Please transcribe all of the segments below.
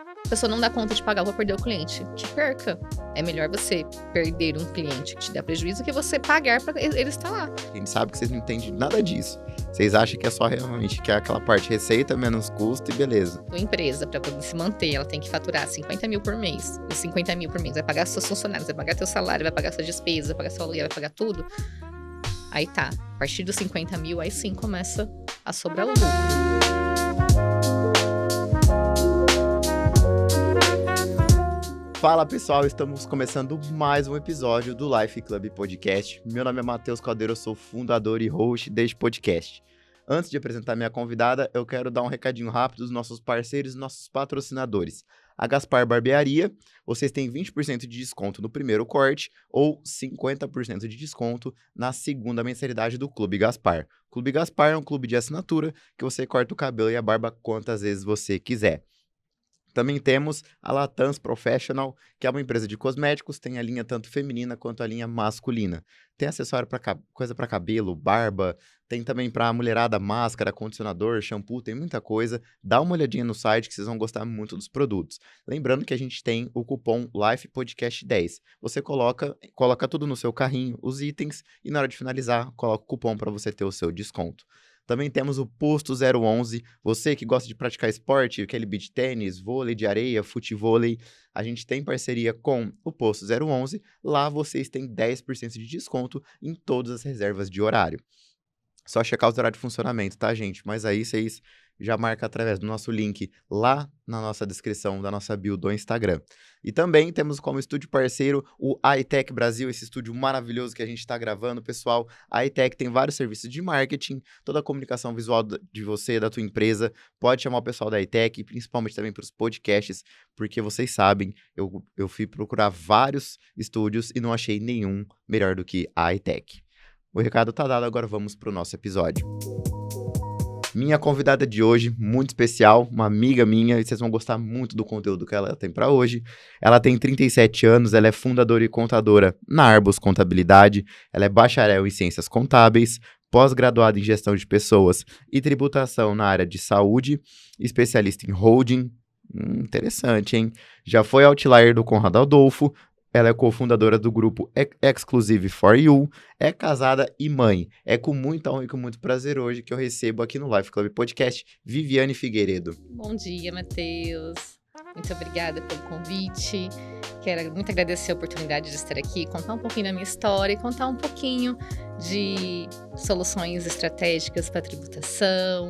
A pessoa não dá conta de pagar, eu vou perder o cliente. Que perca. É melhor você perder um cliente que te dá prejuízo que você pagar para ele estar lá. A gente sabe que vocês não entendem nada disso. Vocês acham que é só realmente que é aquela parte receita menos custo e beleza. Sua empresa, para poder se manter, ela tem que faturar 50 mil por mês. E 50 mil por mês vai pagar seus funcionários, vai pagar teu salário, vai pagar suas despesas, vai pagar sua aluguel, vai pagar tudo. Aí tá, a partir dos 50 mil, aí sim começa a sobrar o lucro. Fala pessoal, estamos começando mais um episódio do Life Club Podcast. Meu nome é Matheus Caldeiro, eu sou fundador e host deste podcast. Antes de apresentar minha convidada, eu quero dar um recadinho rápido dos nossos parceiros e nossos patrocinadores. A Gaspar Barbearia, vocês têm 20% de desconto no primeiro corte ou 50% de desconto na segunda mensalidade do Clube Gaspar. O Clube Gaspar é um clube de assinatura que você corta o cabelo e a barba quantas vezes você quiser. Também temos a Latans Professional, que é uma empresa de cosméticos, tem a linha tanto feminina quanto a linha masculina. Tem acessório para coisa para cabelo, barba, tem também para mulherada máscara, condicionador, shampoo, tem muita coisa. Dá uma olhadinha no site que vocês vão gostar muito dos produtos. Lembrando que a gente tem o cupom LifePodcast10. Você coloca tudo no seu carrinho, os itens, e na hora de finalizar, coloca o cupom para você ter o seu desconto. Também temos o Posto 011, você que gosta de praticar esporte, aquele beach tênis, vôlei de areia, futevôlei, a gente tem parceria com o Posto 011, lá vocês têm 10% de desconto em todas as reservas de horário. Só checar os horários de funcionamento, tá, gente? Mas aí vocês já marcam através do nosso link lá na nossa descrição da nossa bio do Instagram. E também temos como estúdio parceiro o iTech Brasil, esse estúdio maravilhoso que a gente está gravando, pessoal. A iTech tem vários serviços de marketing, toda a comunicação visual de você, da tua empresa. Pode chamar o pessoal da iTech, principalmente também para os podcasts, porque vocês sabem, eu fui procurar vários estúdios e não achei nenhum melhor do que a iTech. O recado tá dado, agora vamos para o nosso episódio. Minha convidada de hoje, muito especial, uma amiga minha, e vocês vão gostar muito do conteúdo que ela tem para hoje. Ela tem 37 anos, ela é fundadora e contadora na Arbus Contabilidade, ela é bacharel em Ciências Contábeis, pós-graduada em Gestão de Pessoas e Tributação na área de Saúde, especialista em holding. Interessante, hein? Já foi outlier do Conrado Adolfo. Ela é cofundadora do grupo Exclusive for You, é casada e mãe. É com muita honra e com muito prazer hoje que eu recebo aqui no Life Club Podcast Viviane Figueiredo. Bom dia, Matheus. Muito obrigada pelo convite. Quero muito agradecer a oportunidade de estar aqui, contar um pouquinho da minha história e contar um pouquinho de soluções estratégicas para tributação,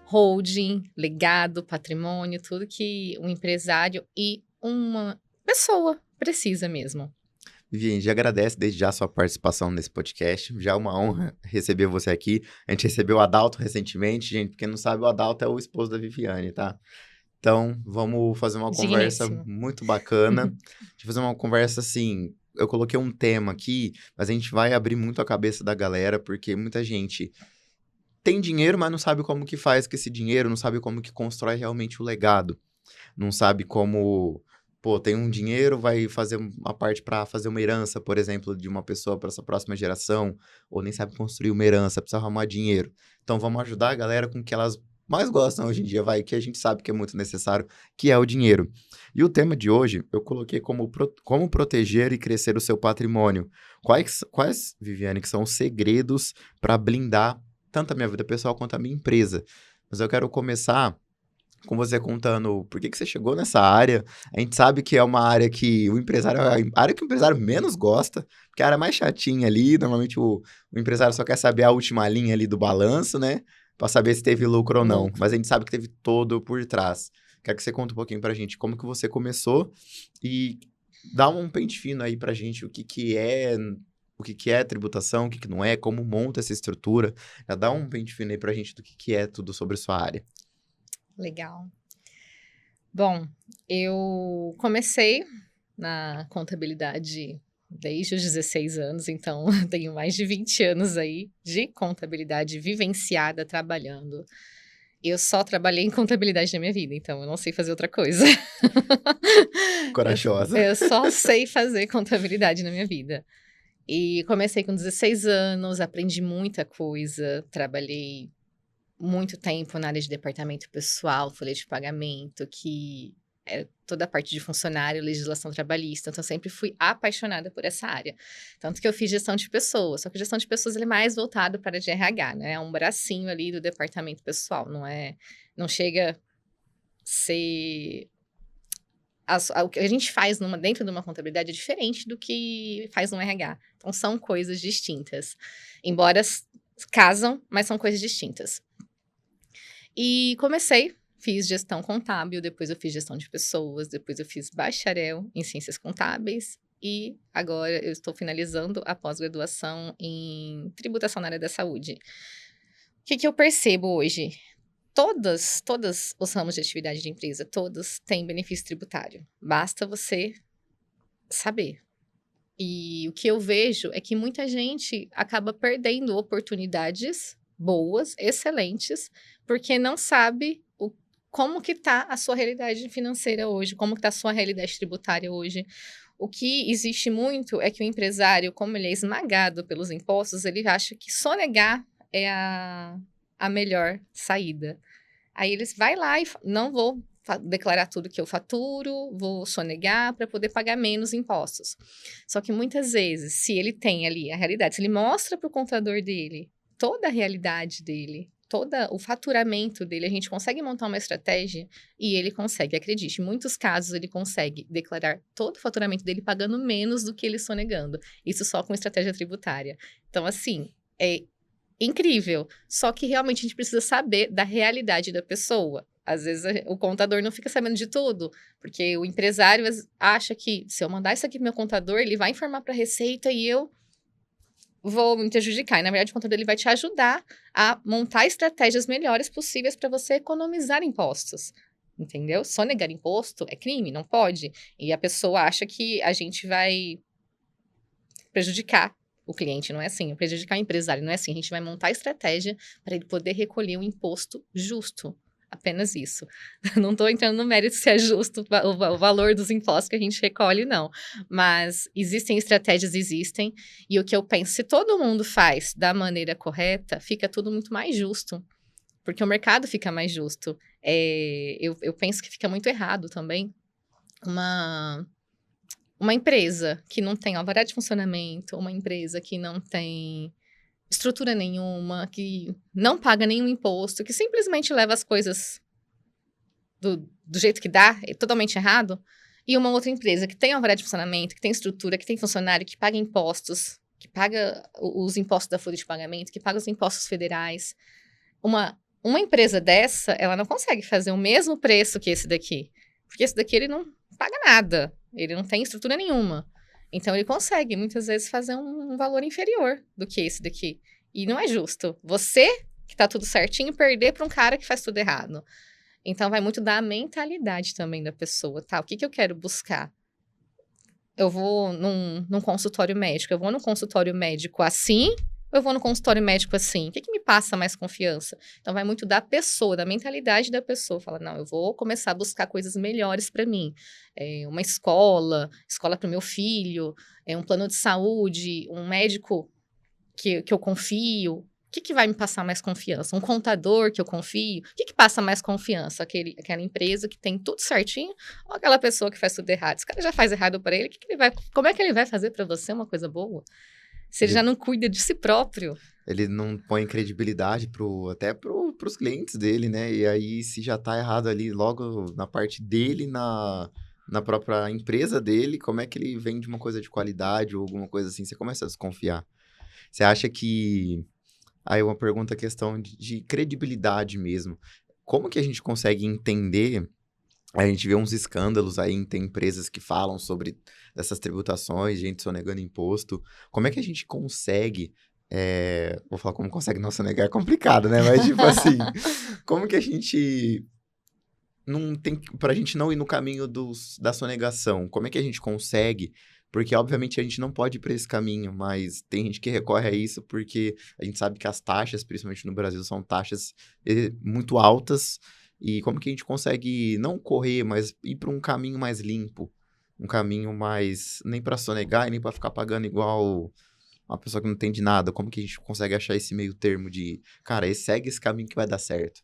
holding, legado, patrimônio, tudo que um empresário e uma pessoa precisa mesmo. Viviane, já agradece desde já a sua participação nesse podcast. Já é uma honra receber você aqui. A gente recebeu o Adalto recentemente, gente. Pra quem não sabe, o Adalto é o esposo da Viviane, tá? Então, vamos fazer uma conversa muito bacana. De fazer uma conversa assim. Eu coloquei um tema aqui, mas a gente vai abrir muito a cabeça da galera, porque muita gente tem dinheiro, mas não sabe como que faz com esse dinheiro, não sabe como que constrói realmente o legado. Não sabe como... Pô, tem um dinheiro, vai fazer uma parte para fazer uma herança, por exemplo, de uma pessoa para essa próxima geração, ou nem sabe construir uma herança, precisa arrumar dinheiro. Então, vamos ajudar a galera com o que elas mais gostam hoje em dia, que a gente sabe que é muito necessário, que é o dinheiro. E o tema de hoje, eu coloquei como proteger e crescer o seu patrimônio. Quais, Viviane, que são os segredos para blindar tanto a minha vida pessoal quanto a minha empresa? Mas eu quero começar com você contando por que você chegou nessa área. A gente sabe que é uma área que o empresário, a área que o empresário menos gosta, porque é a área mais chatinha ali, normalmente o empresário só quer saber a última linha ali do balanço, né? Para saber se teve lucro ou não. Mas a gente sabe que teve todo por trás. Quero que você conte um pouquinho pra gente como que você começou e dá um pente fino aí pra gente o que é tributação, o que não é, como monta essa estrutura. Já dá um pente fino aí pra gente do que é tudo sobre sua área. Legal. Bom, eu comecei na contabilidade desde os 16 anos, então tenho mais de 20 anos aí de contabilidade vivenciada, trabalhando. Eu só trabalhei em contabilidade na minha vida, então eu não sei fazer outra coisa. Corajosa. Eu só sei fazer contabilidade na minha vida. E comecei com 16 anos, aprendi muita coisa, trabalhei muito tempo na área de departamento pessoal, folha de pagamento, que toda a parte de funcionário, legislação trabalhista. Então, eu sempre fui apaixonada por essa área. Tanto que eu fiz gestão de pessoas. Só que gestão de pessoas ele é mais voltado para a de RH, né? É um bracinho ali do departamento pessoal. Não chega a ser... O que a gente faz dentro de uma contabilidade é diferente do que faz no RH. Então, são coisas distintas. Embora casam, mas são coisas distintas. E fiz gestão contábil, depois eu fiz gestão de pessoas, depois eu fiz bacharel em ciências contábeis e agora eu estou finalizando a pós-graduação em tributação na área da saúde. O que eu percebo hoje? Todos os ramos de atividade de empresa, todos têm benefício tributário. Basta você saber. E o que eu vejo é que muita gente acaba perdendo oportunidades boas, excelentes, porque não sabe como que está a sua realidade financeira hoje, como que está a sua realidade tributária hoje. O que existe muito é que o empresário, como ele é esmagado pelos impostos, ele acha que sonegar é a melhor saída. Aí eles vai lá e não vou declarar tudo que eu faturo, vou sonegar para poder pagar menos impostos. Só que muitas vezes, se ele tem ali a realidade, se ele mostra para o contador dele toda a realidade dele, todo o faturamento dele, a gente consegue montar uma estratégia e ele consegue, acredite, em muitos casos ele consegue declarar todo o faturamento dele pagando menos do que ele sonegando. Isso só com estratégia tributária. Então, assim, é incrível. Só que realmente a gente precisa saber da realidade da pessoa. Às vezes o contador não fica sabendo de tudo, porque o empresário acha que se eu mandar isso aqui pro meu contador, ele vai informar para a Receita e eu vou me prejudicar. E, na verdade, o contador ele vai te ajudar a montar estratégias melhores possíveis para você economizar impostos. Entendeu? Sonegar imposto é crime, não pode. E a pessoa acha que a gente vai prejudicar o cliente, não é assim. Prejudicar o empresário, não é assim. A gente vai montar estratégia para ele poder recolher um imposto justo. Apenas isso. Não estou entrando no mérito se é justo o valor dos impostos que a gente recolhe, não. Mas existem estratégias, existem. E o que eu penso, se todo mundo faz da maneira correta, fica tudo muito mais justo. Porque o mercado fica mais justo. Eu penso que fica muito errado também uma empresa que não tem alvará de funcionamento, uma empresa que não tem estrutura nenhuma, que não paga nenhum imposto, que simplesmente leva as coisas do jeito que dá, é totalmente errado, e uma outra empresa que tem alvará de funcionamento, que tem estrutura, que tem funcionário, que paga impostos, que paga os impostos da folha de pagamento, que paga os impostos federais. Uma empresa dessa, ela não consegue fazer o mesmo preço que esse daqui, porque esse daqui ele não paga nada, ele não tem estrutura nenhuma. Então, ele consegue, muitas vezes, fazer um valor inferior do que esse daqui. E não é justo. Você, que tá tudo certinho, perder para um cara que faz tudo errado. Então, vai muito da mentalidade também da pessoa, tá? O que eu quero buscar? Eu vou num consultório médico. Eu vou num consultório médico assim, ou eu vou no consultório médico assim? O que me passa mais confiança? Então, vai muito da pessoa, da mentalidade da pessoa. Fala, não, eu vou começar a buscar coisas melhores para mim. Uma escola para o meu filho, um plano de saúde, um médico que eu confio. O que vai me passar mais confiança? Um contador que eu confio? O que passa mais confiança? Aquela empresa que tem tudo certinho ou aquela pessoa que faz tudo errado? Se o cara já faz errado para ele, como é que ele vai fazer para você uma coisa boa? Se ele já não cuida de si próprio. Ele não põe credibilidade até pros clientes dele, né? E aí, se já tá errado ali logo na parte dele, na própria empresa dele, como é que ele vende uma coisa de qualidade ou alguma coisa assim? Você começa a desconfiar. Você acha que... Aí uma pergunta, questão de credibilidade mesmo. Como que a gente consegue entender... A gente vê uns escândalos aí, tem empresas que falam sobre essas tributações, gente sonegando imposto. Como é que a gente consegue... vou falar como consegue não sonegar, é complicado, né? Mas, tipo assim, como que a gente... Pra gente não ir no caminho da sonegação, como é que a gente consegue... Porque, obviamente, a gente não pode ir para esse caminho, mas tem gente que recorre a isso porque a gente sabe que as taxas, principalmente no Brasil, são taxas muito altas. E como que a gente consegue não correr, mas ir para um caminho mais limpo? Um caminho mais... nem para sonegar e nem para ficar pagando igual uma pessoa que não entende nada. Como que a gente consegue achar esse meio termo de... Cara, segue esse caminho que vai dar certo?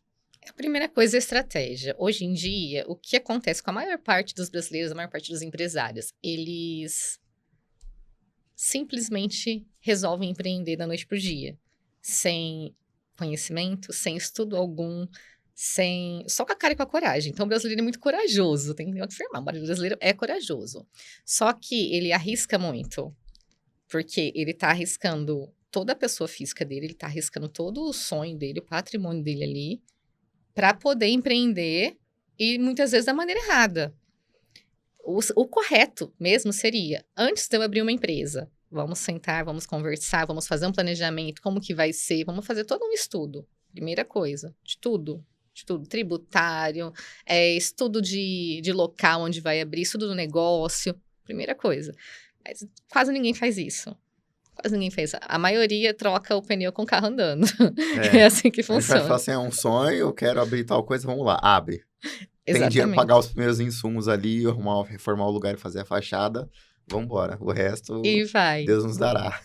A primeira coisa é estratégia. Hoje em dia, o que acontece com a maior parte dos brasileiros, a maior parte dos empresários, eles simplesmente resolvem empreender da noite pro dia, sem conhecimento, sem estudo algum, só com a cara e com a coragem. Então, o brasileiro é muito corajoso, tem que afirmar, o brasileiro é corajoso. Só que ele arrisca muito, porque ele tá arriscando toda a pessoa física dele, ele tá arriscando todo o sonho dele, o patrimônio dele ali, para poder empreender e muitas vezes da maneira errada. O correto mesmo seria, antes de eu abrir uma empresa, vamos sentar, vamos conversar, vamos fazer um planejamento, como que vai ser, vamos fazer todo um estudo. Primeira coisa, de tudo, tributário, estudo de local onde vai abrir, estudo do negócio, primeira coisa. Mas quase ninguém faz isso. Quase ninguém fez. A maioria troca o pneu com o carro andando. É assim que A gente vai funciona. falar assim, é um sonho, eu quero abrir tal coisa, vamos lá, abre. Tem dinheiro pra pagar os primeiros insumos ali, reformar o lugar e fazer a fachada, vamos embora. O resto, E vai. Deus nos dará.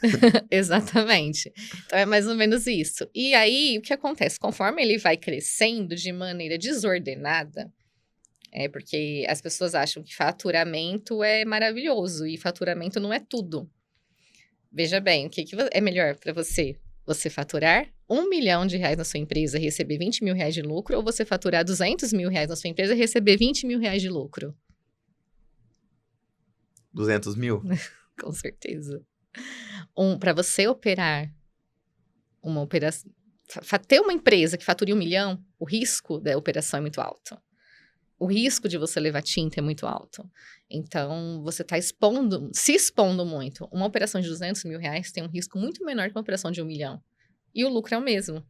Exatamente. Então, é mais ou menos isso. E aí, o que acontece? Conforme ele vai crescendo de maneira desordenada, porque as pessoas acham que faturamento é maravilhoso, e faturamento não é tudo. Veja bem, o que é melhor para você? Você faturar R$1 milhão na sua empresa e receber R$20 mil de lucro, ou você faturar R$200 mil na sua empresa e receber R$20 mil de lucro? 200 mil? Com certeza. Para você operar uma operação, ter uma empresa que fature R$1 milhão, o risco da operação é muito alto. O risco de você levar tinta é muito alto. Então, você está se expondo muito. Uma operação de R$200 mil tem um risco muito menor que uma operação de R$1 milhão. E o lucro é o mesmo.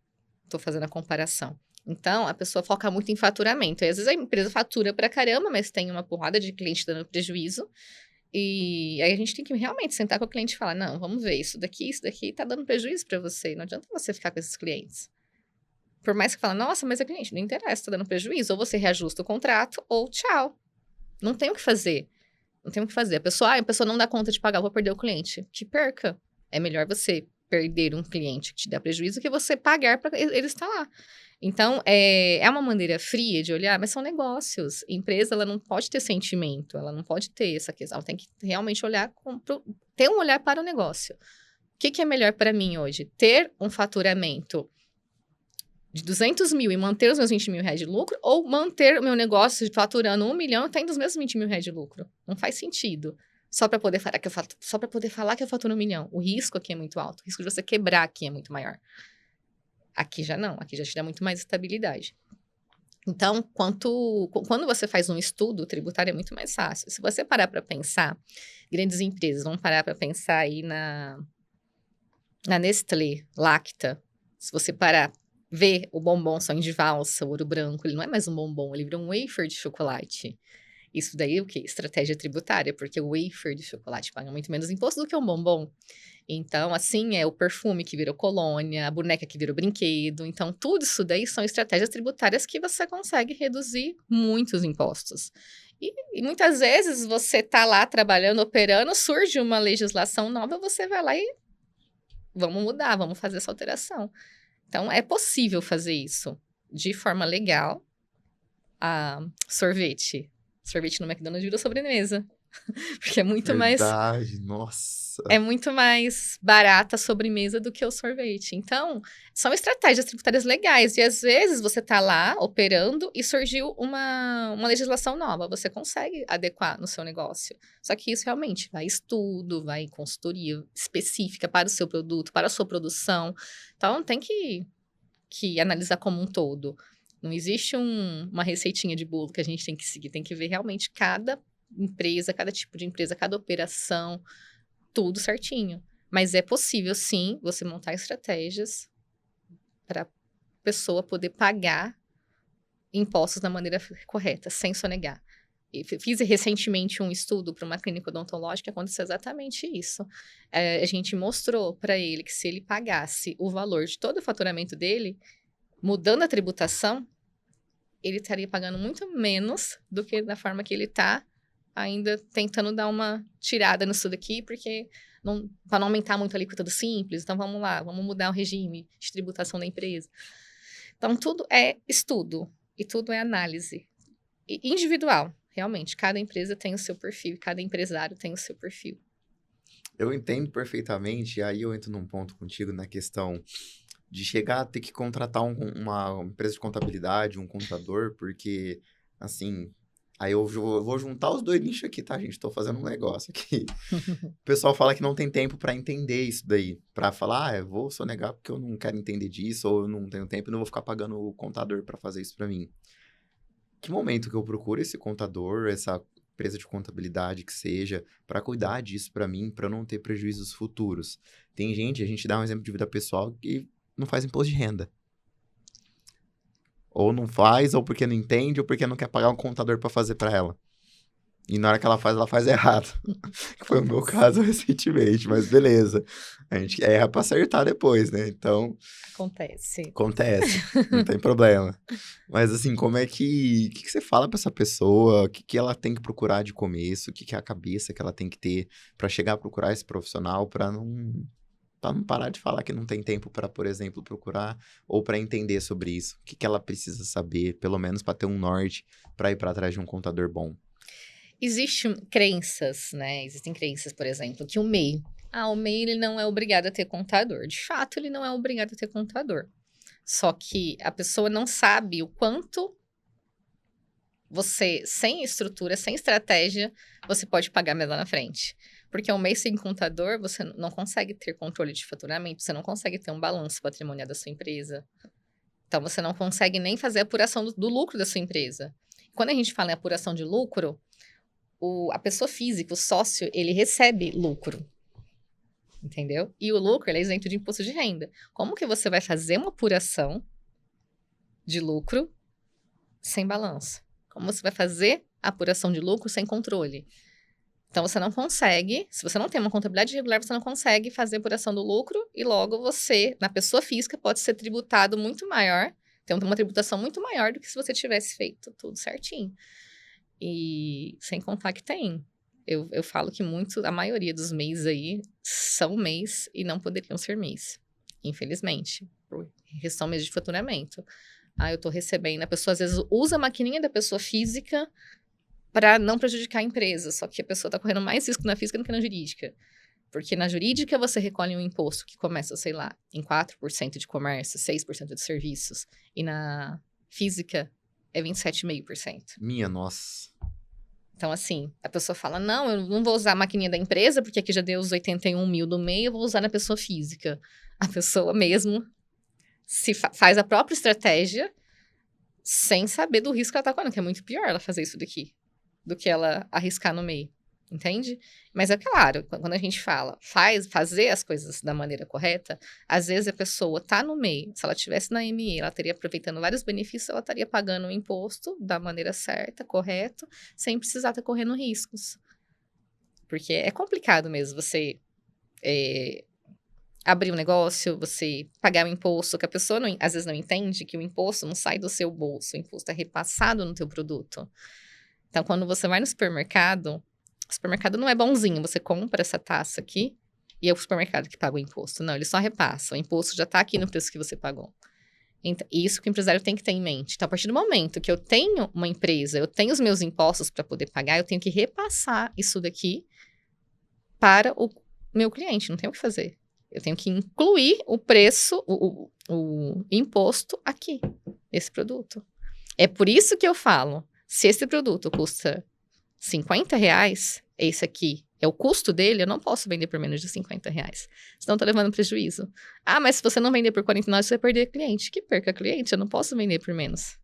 Estou fazendo a comparação. Então, a pessoa foca muito em faturamento. E às vezes a empresa fatura pra caramba, mas tem uma porrada de cliente dando prejuízo. E aí a gente tem que realmente sentar com o cliente e falar, não, vamos ver, isso daqui tá dando prejuízo para você. Não adianta você ficar com esses clientes. Por mais que fala, nossa, mas a cliente não interessa, tá dando prejuízo. Ou você reajusta o contrato, ou tchau. Não tem o que fazer. Não tem o que fazer. A pessoa não dá conta de pagar, eu vou perder o cliente. Que perca. É melhor você perder um cliente que te dá prejuízo que você pagar para ele estar lá. Então, é uma maneira fria de olhar, mas são negócios. Empresa, ela não pode ter sentimento, ela não pode ter essa questão. Ela tem que realmente olhar, ter um olhar para o negócio. O que é melhor para mim hoje? Ter um faturamento de 200 mil e manter os meus 20 mil reais de lucro, ou manter o meu negócio faturando 1 milhão e tendo os mesmos 20 mil reais de lucro? Não faz sentido. Só para poder falar que eu faturo 1 milhão. O risco aqui é muito alto. O risco de você quebrar aqui é muito maior. Aqui já não. Aqui já te dá muito mais estabilidade. Então, quando você faz um estudo tributário, é muito mais fácil. Se você parar para pensar, grandes empresas vão parar para pensar aí na Nestlé, Lacta. Se você parar, ver o bombom sonho de valsa, o ouro branco, ele não é mais um bombom, ele virou um wafer de chocolate. Isso daí é o quê? Estratégia tributária, porque o wafer de chocolate paga muito menos imposto do que um bombom. Então, assim, o perfume que virou colônia, a boneca que virou brinquedo. Então, tudo isso daí são estratégias tributárias que você consegue reduzir muitos impostos. E muitas vezes você tá lá trabalhando, operando, surge uma legislação nova, você vai lá e vamos mudar, vamos fazer essa alteração. Então, é possível fazer isso de forma legal. Sorvete no McDonald's virou sobremesa. Porque é muito Verdade, nossa. É muito mais barata a sobremesa do que o sorvete. Então, são estratégias tributárias legais. E às vezes você está lá operando e surgiu uma legislação nova. Você consegue adequar no seu negócio. Só que isso realmente vai estudo, vai consultoria específica para o seu produto, para a sua produção. Então, tem que analisar como um todo. Não existe uma receitinha de bolo que a gente tem que seguir. Tem que ver realmente cada empresa, cada tipo de empresa, cada operação, tudo certinho. Mas é possível, sim, você montar estratégias para a pessoa poder pagar impostos da maneira correta, sem sonegar. Fiz recentemente um estudo para uma clínica odontológica, aconteceu exatamente isso. A gente mostrou para ele que se ele pagasse o valor de todo o faturamento dele, mudando a tributação, ele estaria pagando muito menos do que da forma que ele está, ainda tentando dar uma tirada nisso daqui, porque para não aumentar muito a alíquota do simples, então vamos lá, vamos mudar o regime de tributação da empresa. Então, tudo é estudo e tudo é análise individual, realmente. Cada empresa tem o seu perfil, cada empresário tem o seu perfil. Eu entendo perfeitamente, e aí eu entro num ponto contigo na questão de chegar a ter que contratar uma empresa de contabilidade, um contador, porque, assim, aí eu vou juntar os dois nichos aqui, tá, gente? Tô fazendo um negócio aqui. O pessoal fala que não tem tempo para entender isso daí, para falar, eu vou sonegar porque eu não quero entender disso, ou eu não tenho tempo e não vou ficar pagando o contador para fazer isso para mim. Que momento que eu procuro esse contador, essa empresa de contabilidade que seja, para cuidar disso para mim, para eu não ter prejuízos futuros? Tem gente, a gente dá um exemplo de vida pessoal, que não faz imposto de renda. Ou não faz, ou porque não entende, ou porque não quer pagar um contador para fazer para ela. E na hora que ela faz errado. Que foi o meu caso recentemente, mas beleza. A gente erra pra acertar depois, né? Então, Acontece. não tem problema. Mas assim, como é que... O que você fala pra essa pessoa? O que ela tem que procurar de começo? O que é a cabeça que ela tem que ter pra chegar a procurar esse profissional pra não parar de falar que não tem tempo pra, por exemplo, procurar ou pra entender sobre isso? O que ela precisa saber, pelo menos pra ter um norte pra ir pra trás de um contador bom? Existem crenças, né? Existem crenças, por exemplo, que o MEI... o MEI ele não é obrigado a ter contador. De fato, ele não é obrigado a ter contador. Só que a pessoa não sabe o quanto você, sem estrutura, sem estratégia, você pode pagar mais lá na frente. Porque o MEI sem contador, você não consegue ter controle de faturamento, você não consegue ter um balanço patrimonial da sua empresa. Então, você não consegue nem fazer a apuração do lucro da sua empresa. Quando a gente fala em apuração de lucro, a pessoa física, o sócio, ele recebe lucro, entendeu? E o lucro, ele é isento de imposto de renda. Como que você vai fazer uma apuração de lucro sem balanço? Como você vai fazer a apuração de lucro sem controle? Então, você não consegue, se você não tem uma contabilidade regular, você não consegue fazer a apuração do lucro e logo você, na pessoa física, pode ser tributado muito maior, tem uma tributação muito maior do que se você tivesse feito tudo certinho. E sem contar que tem. Eu falo que a maioria dos MEIs aí são MEIs e não poderiam ser MEIs. Infelizmente. Por questão mesmo de faturamento. Eu tô recebendo. A pessoa às vezes usa a maquininha da pessoa física para não prejudicar a empresa. Só que a pessoa tá correndo mais risco na física do que na jurídica. Porque na jurídica você recolhe um imposto que começa, sei lá, em 4% de comércio, 6% de serviços. E na física é 27,5%. Minha nossa. Então, assim, a pessoa fala, não, eu não vou usar a maquininha da empresa, porque aqui já deu os 81 mil do MEI, eu vou usar na pessoa física. A pessoa mesmo faz a própria estratégia sem saber do risco que ela tá correndo, que é muito pior ela fazer isso daqui do que ela arriscar no MEI. Entende? Mas é claro, quando a gente fala fazer as coisas da maneira correta, às vezes a pessoa tá no MEI, se ela tivesse na ME, ela estaria aproveitando vários benefícios, ela estaria pagando o imposto da maneira certa, correto, sem precisar estar correndo riscos. Porque é complicado mesmo você abrir um negócio, você pagar o imposto, que a pessoa às vezes não entende que o imposto não sai do seu bolso, o imposto é repassado no teu produto. Então, quando você vai no supermercado, o supermercado não é bonzinho, você compra essa taça aqui e é o supermercado que paga o imposto. Não, ele só repassa, o imposto já está aqui no preço que você pagou. Então, isso que o empresário tem que ter em mente. Então, a partir do momento que eu tenho uma empresa, eu tenho os meus impostos para poder pagar, eu tenho que repassar isso daqui para o meu cliente, não tenho o que fazer. Eu tenho que incluir o preço, o imposto aqui, nesse produto. É por isso que eu falo, se esse produto custa R$50, esse aqui é o custo dele, eu não posso vender por menos de R$50. Senão eu tô levando prejuízo. Mas se você não vender por R$49, você vai perder cliente. Que perca cliente, eu não posso vender por menos.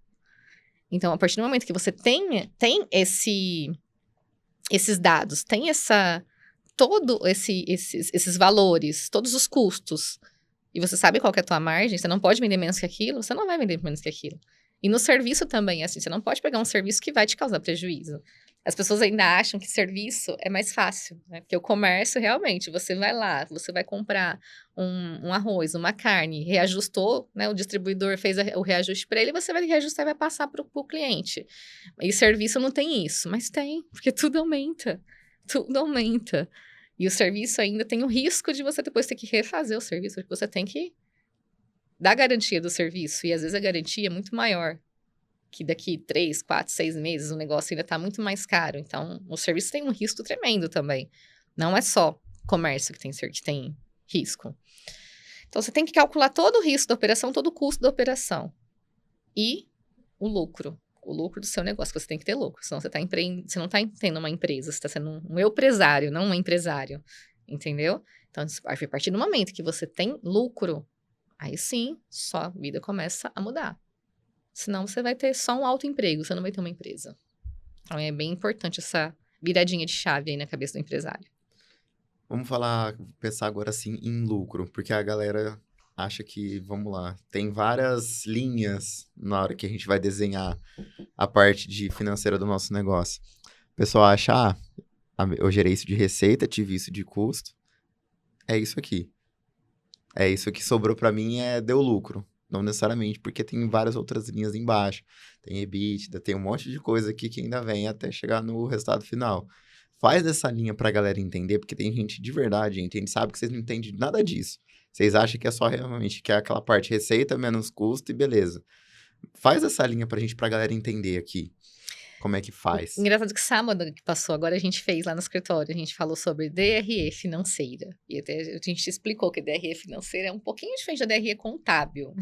Então, a partir do momento que você tem esses dados, tem esses valores, todos os custos, e você sabe qual que é a tua margem, você não pode vender menos que aquilo, você não vai vender menos que aquilo. E no serviço também, assim, você não pode pegar um serviço que vai te causar prejuízo. As pessoas ainda acham que serviço é mais fácil, né? Porque o comércio, realmente, você vai lá, você vai comprar um arroz, uma carne, reajustou, né? O distribuidor fez o reajuste para ele, você vai reajustar e vai passar para o cliente. E serviço não tem isso, mas tem, porque tudo aumenta. Tudo aumenta. E o serviço ainda tem o risco de você depois ter que refazer o serviço, porque você tem que da garantia do serviço, e às vezes a garantia é muito maior, que daqui 3, 4, 6 meses o negócio ainda está muito mais caro. Então, o serviço tem um risco tremendo também. Não é só comércio que tem risco. Então, você tem que calcular todo o risco da operação, todo o custo da operação. E o lucro do seu negócio. Você tem que ter lucro, senão você não está tendo uma empresa, você está sendo um empresário, não um empresário. Entendeu? Então, a partir do momento que você tem lucro, aí sim, sua vida começa a mudar. Senão você vai ter só um autoemprego, você não vai ter uma empresa. Então é bem importante essa viradinha de chave aí na cabeça do empresário. Vamos pensar agora assim em lucro, porque a galera acha que, vamos lá, tem várias linhas na hora que a gente vai desenhar a parte financeira do nosso negócio. O pessoal acha, eu gerei isso de receita, tive isso de custo, é isso aqui. É isso que sobrou para mim, deu lucro. Não necessariamente, porque tem várias outras linhas embaixo. Tem EBITDA, tem um monte de coisa aqui que ainda vem até chegar no resultado final. Faz essa linha pra galera entender, porque tem gente de verdade, gente. A gente sabe que vocês não entendem nada disso. Vocês acham que é só realmente que é aquela parte receita menos custo e beleza. Faz essa linha pra galera entender aqui. Como é que faz? Engraçado que sábado que passou, agora a gente fez lá no escritório, a gente falou sobre DRE financeira. E até a gente explicou que DRE financeira é um pouquinho diferente da DRE contábil.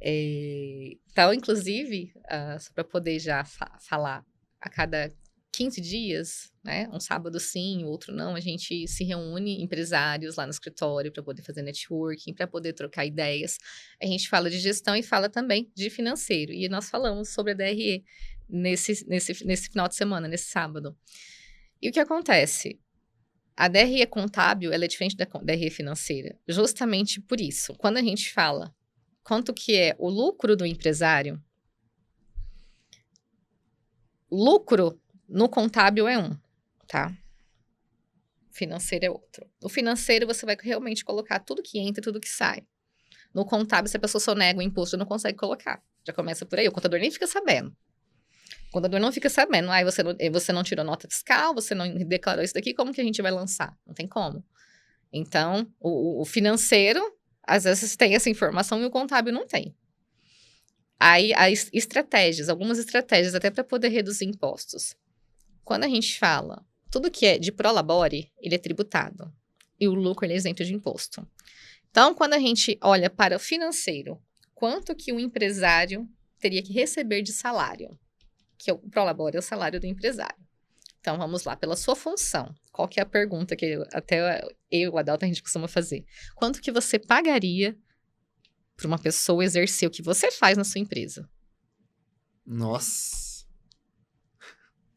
Então, inclusive, só para poder já falar, a cada 15 dias, né? Um sábado sim, o outro não, a gente se reúne, empresários lá no escritório, para poder fazer networking, para poder trocar ideias. A gente fala de gestão e fala também de financeiro. E nós falamos sobre a DRE nesse final de semana, nesse sábado. E o que acontece? A DRE contábil, ela é diferente da DRE financeira, justamente por isso. Quando a gente fala quanto que é o lucro do empresário, lucro no contábil é um, tá? Financeiro é outro. No financeiro, você vai realmente colocar tudo que entra e tudo que sai. No contábil, se a pessoa sonega o imposto, não consegue colocar. Já começa por aí, o contador nem fica sabendo. O contador não fica sabendo. Você não tirou nota fiscal, você não declarou isso daqui, como que a gente vai lançar? Não tem como. Então, o financeiro, às vezes tem essa informação e o contábil não tem. Aí, algumas estratégias até para poder reduzir impostos. Quando a gente fala, tudo que é de prolabore, ele é tributado. E o lucro, ele é isento de imposto. Então, quando a gente olha para o financeiro, quanto que o empresário teria que receber de salário? Que o prolabore é o salário do empresário. Então, vamos lá, pela sua função. Qual que é a pergunta que até o Adalto, a gente costuma fazer? Quanto que você pagaria para uma pessoa exercer o que você faz na sua empresa? Nossa!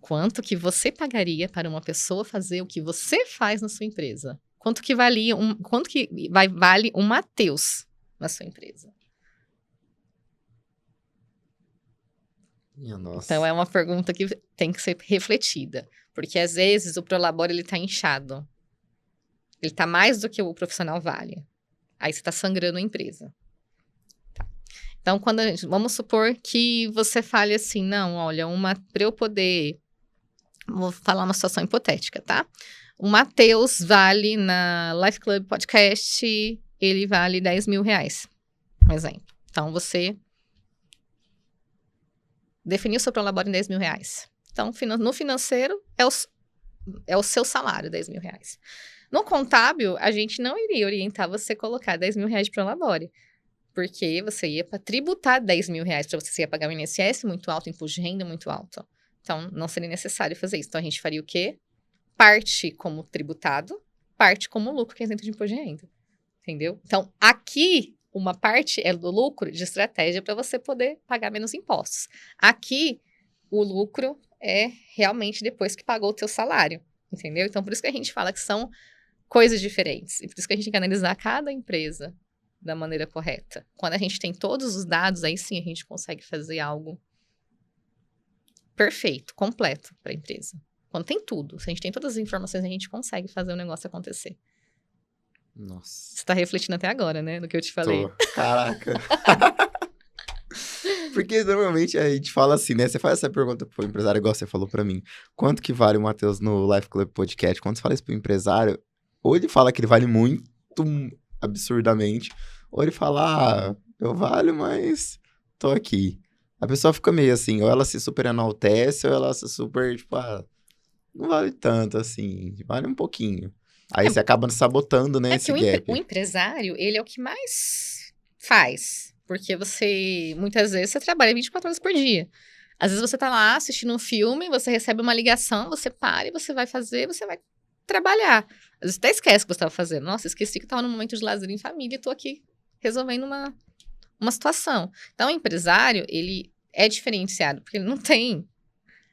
Quanto que você pagaria para uma pessoa fazer o que você faz na sua empresa? Quanto que vale um Matheus na sua empresa? Minha nossa. Então, é uma pergunta que tem que ser refletida. Porque, às vezes, o prolabore, ele tá inchado. Ele tá mais do que o profissional vale. Aí, você tá sangrando a empresa. Tá. Então, vamos supor que você fale assim, não, olha, para eu poder... Vou falar uma situação hipotética, tá? O Matheus vale na Life Club Podcast, ele vale R$10.000, um exemplo. Então, você definiu o seu prolabore em R$10.000. Então, no financeiro, é o seu salário, R$10.000. No contábil, a gente não iria orientar você a colocar R$10.000 de prolabore, porque você ia para tributar R$10.000 para você ia pagar um INSS muito alto, imposto de renda muito alto. Então, não seria necessário fazer isso. Então, a gente faria o quê? Parte como tributado, parte como lucro, que é isento de imposto de renda. Entendeu? Então, aqui, uma parte é do lucro de estratégia para você poder pagar menos impostos. Aqui, o lucro é realmente depois que pagou o teu salário. Entendeu? Então, por isso que a gente fala que são coisas diferentes. E por isso que a gente tem que analisar cada empresa da maneira correta. Quando a gente tem todos os dados, aí sim a gente consegue fazer algo perfeito, completo para a empresa. Quando tem tudo, se a gente tem todas as informações, a gente consegue fazer o negócio acontecer. Nossa. Você tá refletindo até agora, né, do que eu te falei. Caraca. Porque normalmente a gente fala assim, né? Você faz essa pergunta pro empresário, igual você falou pra mim. Quanto que vale o Matheus no Life Club Podcast? Quando você fala isso pro empresário, ou ele fala que ele vale muito absurdamente, ou ele fala, eu valho, mas tô aqui. A pessoa fica meio assim, ou ela se super enaltece, ou ela se super, tipo, não vale tanto assim, vale um pouquinho. Aí você acaba sabotando, né, É que esse gap. o empresário, ele é o que mais faz. Porque muitas vezes, você trabalha 24 horas por dia. Às vezes você tá lá assistindo um filme, você recebe uma ligação, você para e você vai trabalhar. Às vezes você até esquece o que você estava fazendo. Nossa, esqueci que eu estava num momento de lazer em família e tô aqui resolvendo uma situação. Então, o empresário, ele é diferenciado, porque ele não tem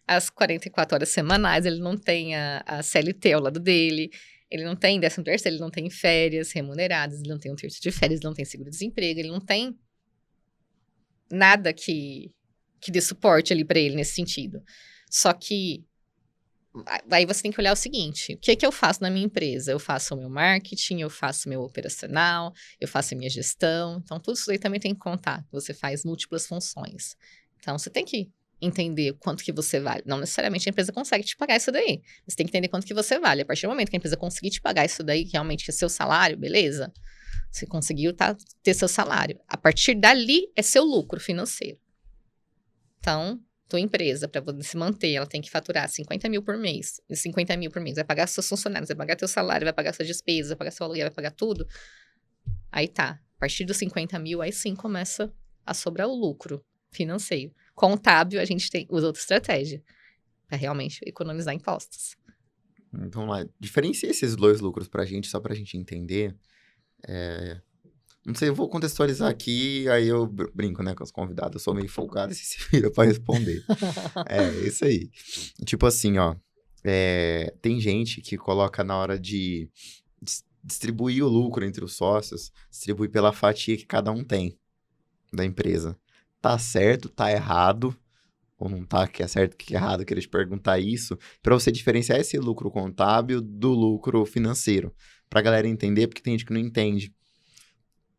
as 44 horas semanais, ele não tem a CLT ao lado dele, ele não tem 13º, ele não tem férias remuneradas, ele não tem um terço de férias, ele não tem seguro-desemprego, ele não tem nada que dê suporte ali para ele nesse sentido. Só que aí você tem que olhar o seguinte, o que é que eu faço na minha empresa? Eu faço o meu marketing, eu faço o meu operacional, eu faço a minha gestão. Então, tudo isso aí também tem que contar. Você faz múltiplas funções. Então, você tem que entender quanto que você vale. Não necessariamente a empresa consegue te pagar isso daí. Você tem que entender quanto que você vale. A partir do momento que a empresa conseguir te pagar isso daí, que realmente é seu salário, beleza? Você conseguiu ter seu salário. A partir dali, é seu lucro financeiro. Então, tua empresa, para você se manter, ela tem que faturar 50 mil por mês. E 50 mil por mês vai pagar seus funcionários, vai pagar teu salário, vai pagar suas despesas, vai pagar seu aluguel, vai pagar tudo. Aí tá. A partir dos 50 mil, aí sim começa a sobrar o lucro financeiro. Contábil, a gente usa outra estratégia para realmente economizar impostos. Então, lá, diferencia esses dois lucros pra gente, só pra gente entender. Não sei, eu vou contextualizar aqui, aí eu brinco, né, com os convidados. Eu sou meio folgado e se vira pra responder. Isso aí. Tipo assim, ó. Tem gente que coloca na hora de distribuir o lucro entre os sócios, distribuir pela fatia que cada um tem da empresa. Tá certo, tá errado, ou não tá, que é certo, que é errado, eu queria te perguntar isso, pra você diferenciar esse lucro contábil do lucro financeiro. Pra galera entender, porque tem gente que não entende.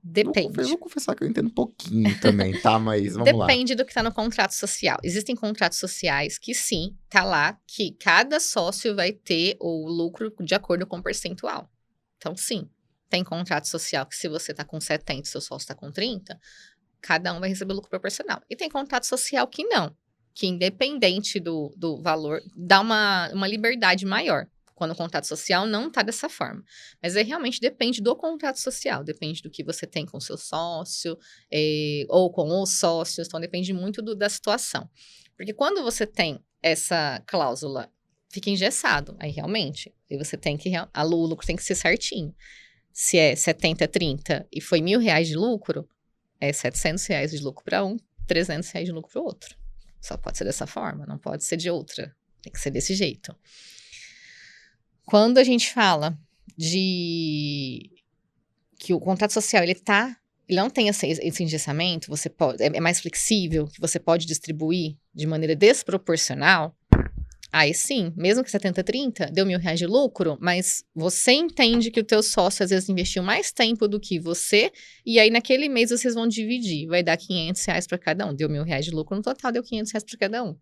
Depende. Eu vou confessar que eu entendo um pouquinho também, tá? Mas vamos lá. Depende do que tá no contrato social. Existem contratos sociais que sim, tá lá que cada sócio vai ter o lucro de acordo com o percentual. Então, sim, tem contrato social que se você tá com 70 e seu sócio tá com 30, cada um vai receber lucro proporcional. E tem contrato social que não, que independente do valor, dá uma liberdade maior. Quando o contrato social não está dessa forma. Mas aí realmente depende do contrato social, depende do que você tem com o seu sócio, ou com os sócios, então depende muito da situação. Porque quando você tem essa cláusula, fica engessado, aí realmente, e você tem que, o lucro tem que ser certinho. Se é 70-30 e foi R$1.000 de lucro, é R$700 de lucro para um, R$300 de lucro para o outro. Só pode ser dessa forma, não pode ser de outra, tem que ser desse jeito. Quando a gente fala que o contrato social, ele não tem esse engessamento, você pode, é mais flexível, que você pode distribuir de maneira desproporcional, aí sim, mesmo que 70-30, deu R$1.000 de lucro, mas você entende que o teu sócio às vezes investiu mais tempo do que você, e aí naquele mês vocês vão dividir, vai dar R$500 para cada um, deu R$1.000 de lucro no total, deu R$500 para cada um.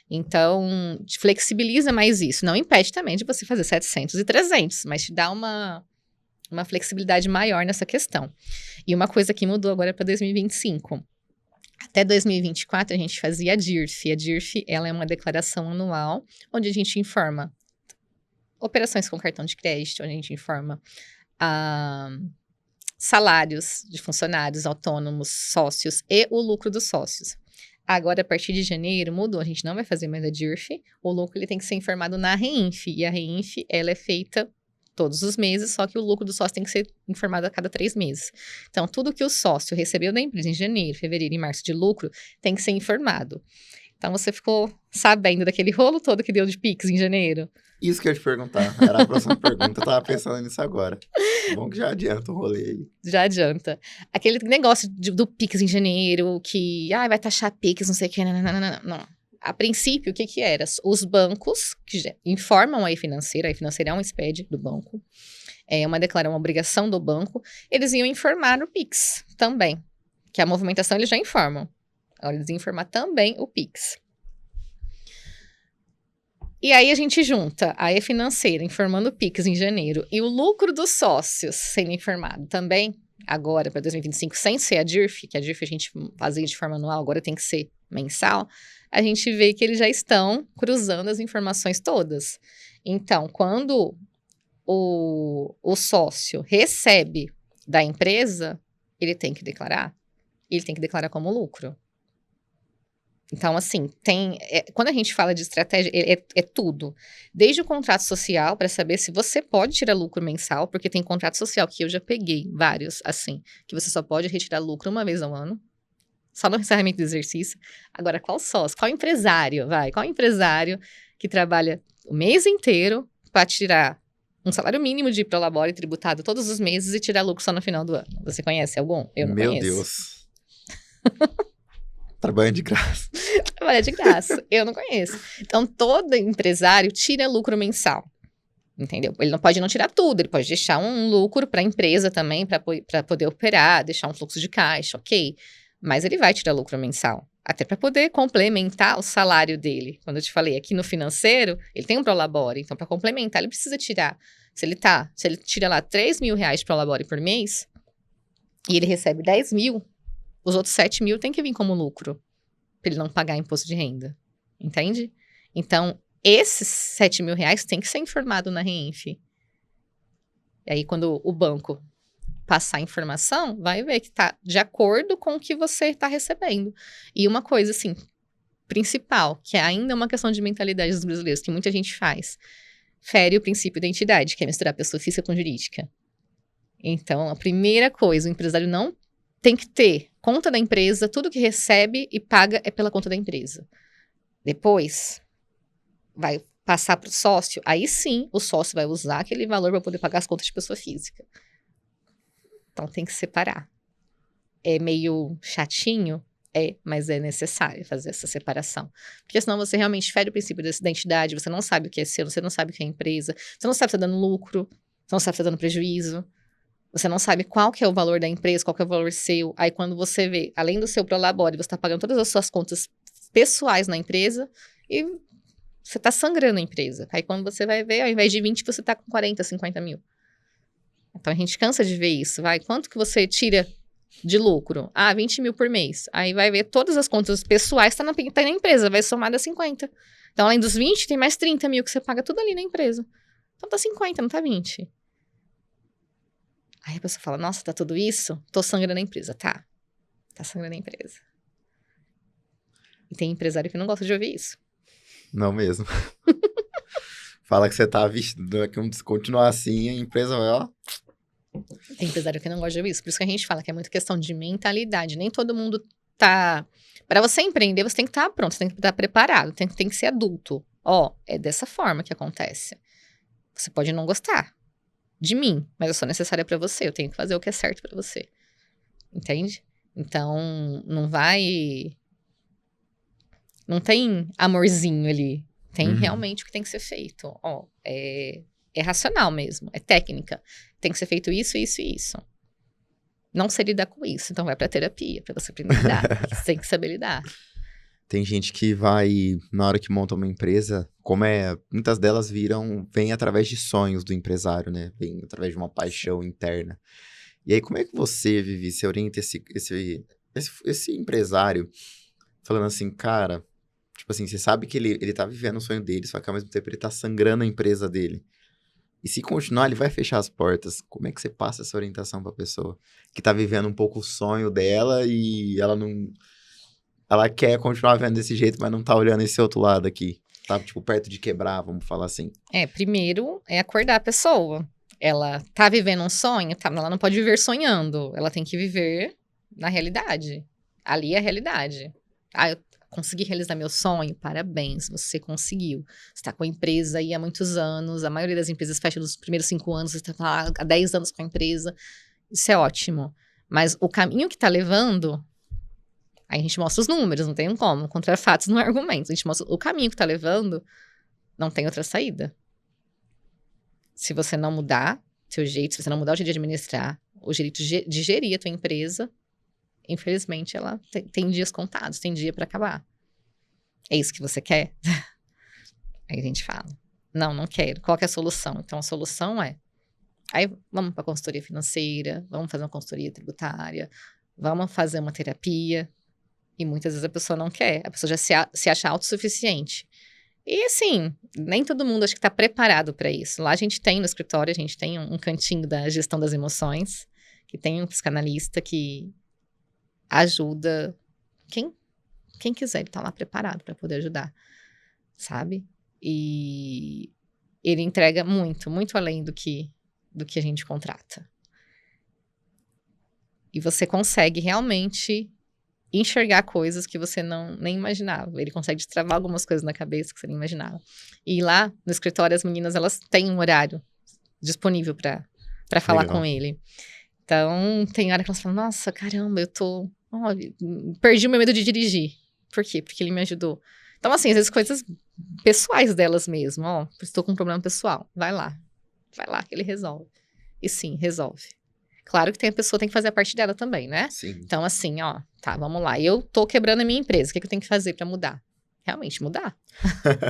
Então, te flexibiliza mais isso. Não impede também de você fazer 700 e 300, mas te dá uma flexibilidade maior nessa questão. E uma coisa que mudou agora para 2025. Até 2024, a gente fazia a DIRF. A DIRF, ela é uma declaração anual, onde a gente informa operações com cartão de crédito, onde a gente informa salários de funcionários autônomos, sócios e o lucro dos sócios. Agora, a partir de janeiro, mudou. A gente não vai fazer mais a DIRF. O lucro ele tem que ser informado na REINF. E a REINF, ela é feita todos os meses, só que o lucro do sócio tem que ser informado a cada 3 meses. Então, tudo que o sócio recebeu da empresa em janeiro, fevereiro e março de lucro, tem que ser informado. Então, você ficou sabendo daquele rolo todo que deu de Pix em janeiro? Isso que eu ia te perguntar. Era a próxima pergunta. Eu tava pensando nisso agora. Bom que já adianta o rolê aí. Já adianta. Aquele negócio do Pix em janeiro, que vai taxar Pix, não sei o que, não. A princípio, o que era? Os bancos que informam a E-Financeira é um SPED do banco, é uma obrigação do banco, eles iam informar o Pix também, que a movimentação eles já informam. Agora eles iam informar também o Pix. E aí a gente junta a E-Financeira informando o Pix em janeiro e o lucro dos sócios sendo informado também, agora para 2025, sem ser a DIRF, que a DIRF a gente fazia de forma anual, agora tem que ser mensal, a gente vê que eles já estão cruzando as informações todas. Então, quando o sócio recebe da empresa, ele tem que declarar. Ele tem que declarar como lucro. Então, assim, quando a gente fala de estratégia, é tudo. Desde o contrato social, para saber se você pode tirar lucro mensal, porque tem contrato social que eu já peguei, vários, assim, que você só pode retirar lucro uma vez ao ano, só no encerramento do exercício. Agora, qual sócio? Qual empresário, Qual empresário que trabalha o mês inteiro para tirar um salário mínimo de prolabore tributado todos os meses e tirar lucro só no final do ano? Você conhece algum? Eu não conheço. Meu Deus. Trabalha de graça. Trabalha de graça. Eu não conheço. Então, todo empresário tira lucro mensal. Entendeu? Ele não pode não tirar tudo. Ele pode deixar um lucro para a empresa também, para poder operar, deixar um fluxo de caixa, ok. Mas ele vai tirar lucro mensal. Até para poder complementar o salário dele. Quando eu te falei, aqui no financeiro, ele tem um prolabore. Então, para complementar, ele precisa tirar. Se ele tira lá 3 mil reais de prolabore por mês, e ele recebe 10 mil, os outros 7 mil tem que vir como lucro, para ele não pagar imposto de renda, entende? Então, esses 7 mil reais tem que ser informado na RENF. E aí, quando o banco passar a informação, vai ver que está de acordo com o que você está recebendo. E uma coisa, assim, principal, que é ainda uma questão de mentalidade dos brasileiros, que muita gente faz, fere o princípio da identidade, que é misturar pessoa física com jurídica. Então, a primeira coisa, o empresário não tem que ter conta da empresa, tudo que recebe e paga é pela conta da empresa. Depois, vai passar para o sócio, aí sim, o sócio vai usar aquele valor para poder pagar as contas de pessoa física. Então, tem que separar. É meio chatinho? Mas é necessário fazer essa separação. Porque senão você realmente fere o princípio da identidade, você não sabe o que é seu, você não sabe o que é empresa, você não sabe se está dando lucro, você não sabe se está dando prejuízo. Você não sabe qual que é o valor da empresa, qual que é o valor seu. Aí, quando você vê, além do seu prolabore, você está pagando todas as suas contas pessoais na empresa e você está sangrando a empresa. Aí, quando você vai ver, ao invés de 20, você está com 40, 50 mil. Então, a gente cansa de ver isso, Quanto que você tira de lucro? 20 mil por mês. Aí, vai ver todas as contas pessoais tá na empresa, vai somar das 50. Então, além dos 20, tem mais 30 mil que você paga tudo ali na empresa. Então, tá 50, não tá 20. Aí a pessoa fala, nossa, tá tudo isso? Tô sangrando a empresa. Tá sangrando a empresa. E tem empresário que não gosta de ouvir isso. Não mesmo. Fala que você tá vestido, que se continuar assim, a empresa vai, ó. Tem empresário que não gosta de ouvir isso. Por isso que a gente fala que é muito questão de mentalidade. Nem todo mundo tá... Para você empreender, você tem que estar pronto, você tem que estar preparado, tem que ser adulto. É dessa forma que acontece. Você pode não gostar de mim, mas eu sou necessária para você, eu tenho que fazer o que é certo para você. Entende? Então, não tem amorzinho ali. Tem realmente o que tem que ser feito. É racional mesmo, é técnica. Tem que ser feito isso, isso e isso. Não sei lidar com isso, então vai pra terapia, pra você aprender a lidar. Você tem que saber lidar. Tem gente que vai, na hora que monta uma empresa, muitas delas vêm através de sonhos do empresário, né? Vem através de uma paixão interna. E aí, como é que você, Vivi, você orienta esse empresário falando assim, cara, tipo assim, você sabe que ele tá vivendo o sonho dele, só que ao mesmo tempo ele tá sangrando a empresa dele. E se continuar, ele vai fechar as portas. Como é que você passa essa orientação pra pessoa que tá vivendo um pouco o sonho dela e ela não... Ela quer continuar vendo desse jeito, mas não tá olhando esse outro lado aqui. Tá, tipo, perto de quebrar, vamos falar assim. Primeiro é acordar a pessoa. Ela tá vivendo um sonho, ela não pode viver sonhando. Ela tem que viver na realidade. Ali é a realidade. Eu consegui realizar meu sonho? Parabéns, você conseguiu. Você tá com a empresa aí há muitos anos. A maioria das empresas fecha nos primeiros 5 anos. Você tá lá há 10 anos com a empresa. Isso é ótimo. Mas o caminho que tá levando... Aí a gente mostra os números, não tem como. Contra fatos não é argumento. A gente mostra o caminho que tá levando, não tem outra saída. Se você não mudar seu jeito, se você não mudar o jeito de administrar, o jeito de gerir a tua empresa, infelizmente ela tem dias contados, tem dia para acabar. É isso que você quer? Aí a gente fala, não quero. Qual que é a solução? Então a solução é Aí vamos para consultoria financeira, vamos fazer uma consultoria tributária, vamos fazer uma terapia. E muitas vezes a pessoa não quer, a pessoa já se acha autossuficiente. E assim, nem todo mundo acho que está preparado para isso. Lá a gente tem no escritório, a gente tem um cantinho da gestão das emoções, que tem um psicanalista que ajuda quem quiser, ele tá lá preparado para poder ajudar, sabe? E ele entrega muito, muito além do que a gente contrata. E você consegue realmente enxergar coisas que você nem imaginava. Ele consegue destravar algumas coisas na cabeça que você nem imaginava. E lá no escritório as meninas, elas têm um horário disponível para falar com ele. Então, tem hora que elas falam, nossa, caramba, perdi o meu medo de dirigir. Por quê? Porque ele me ajudou. Então, assim, às vezes coisas pessoais delas mesmo. Estou com um problema pessoal. Vai lá que ele resolve. E sim, resolve. Claro que a pessoa tem que fazer a parte dela também, né? Sim. Então, assim, tá, vamos lá. Eu tô quebrando a minha empresa. O que eu tenho que fazer pra mudar? Realmente mudar.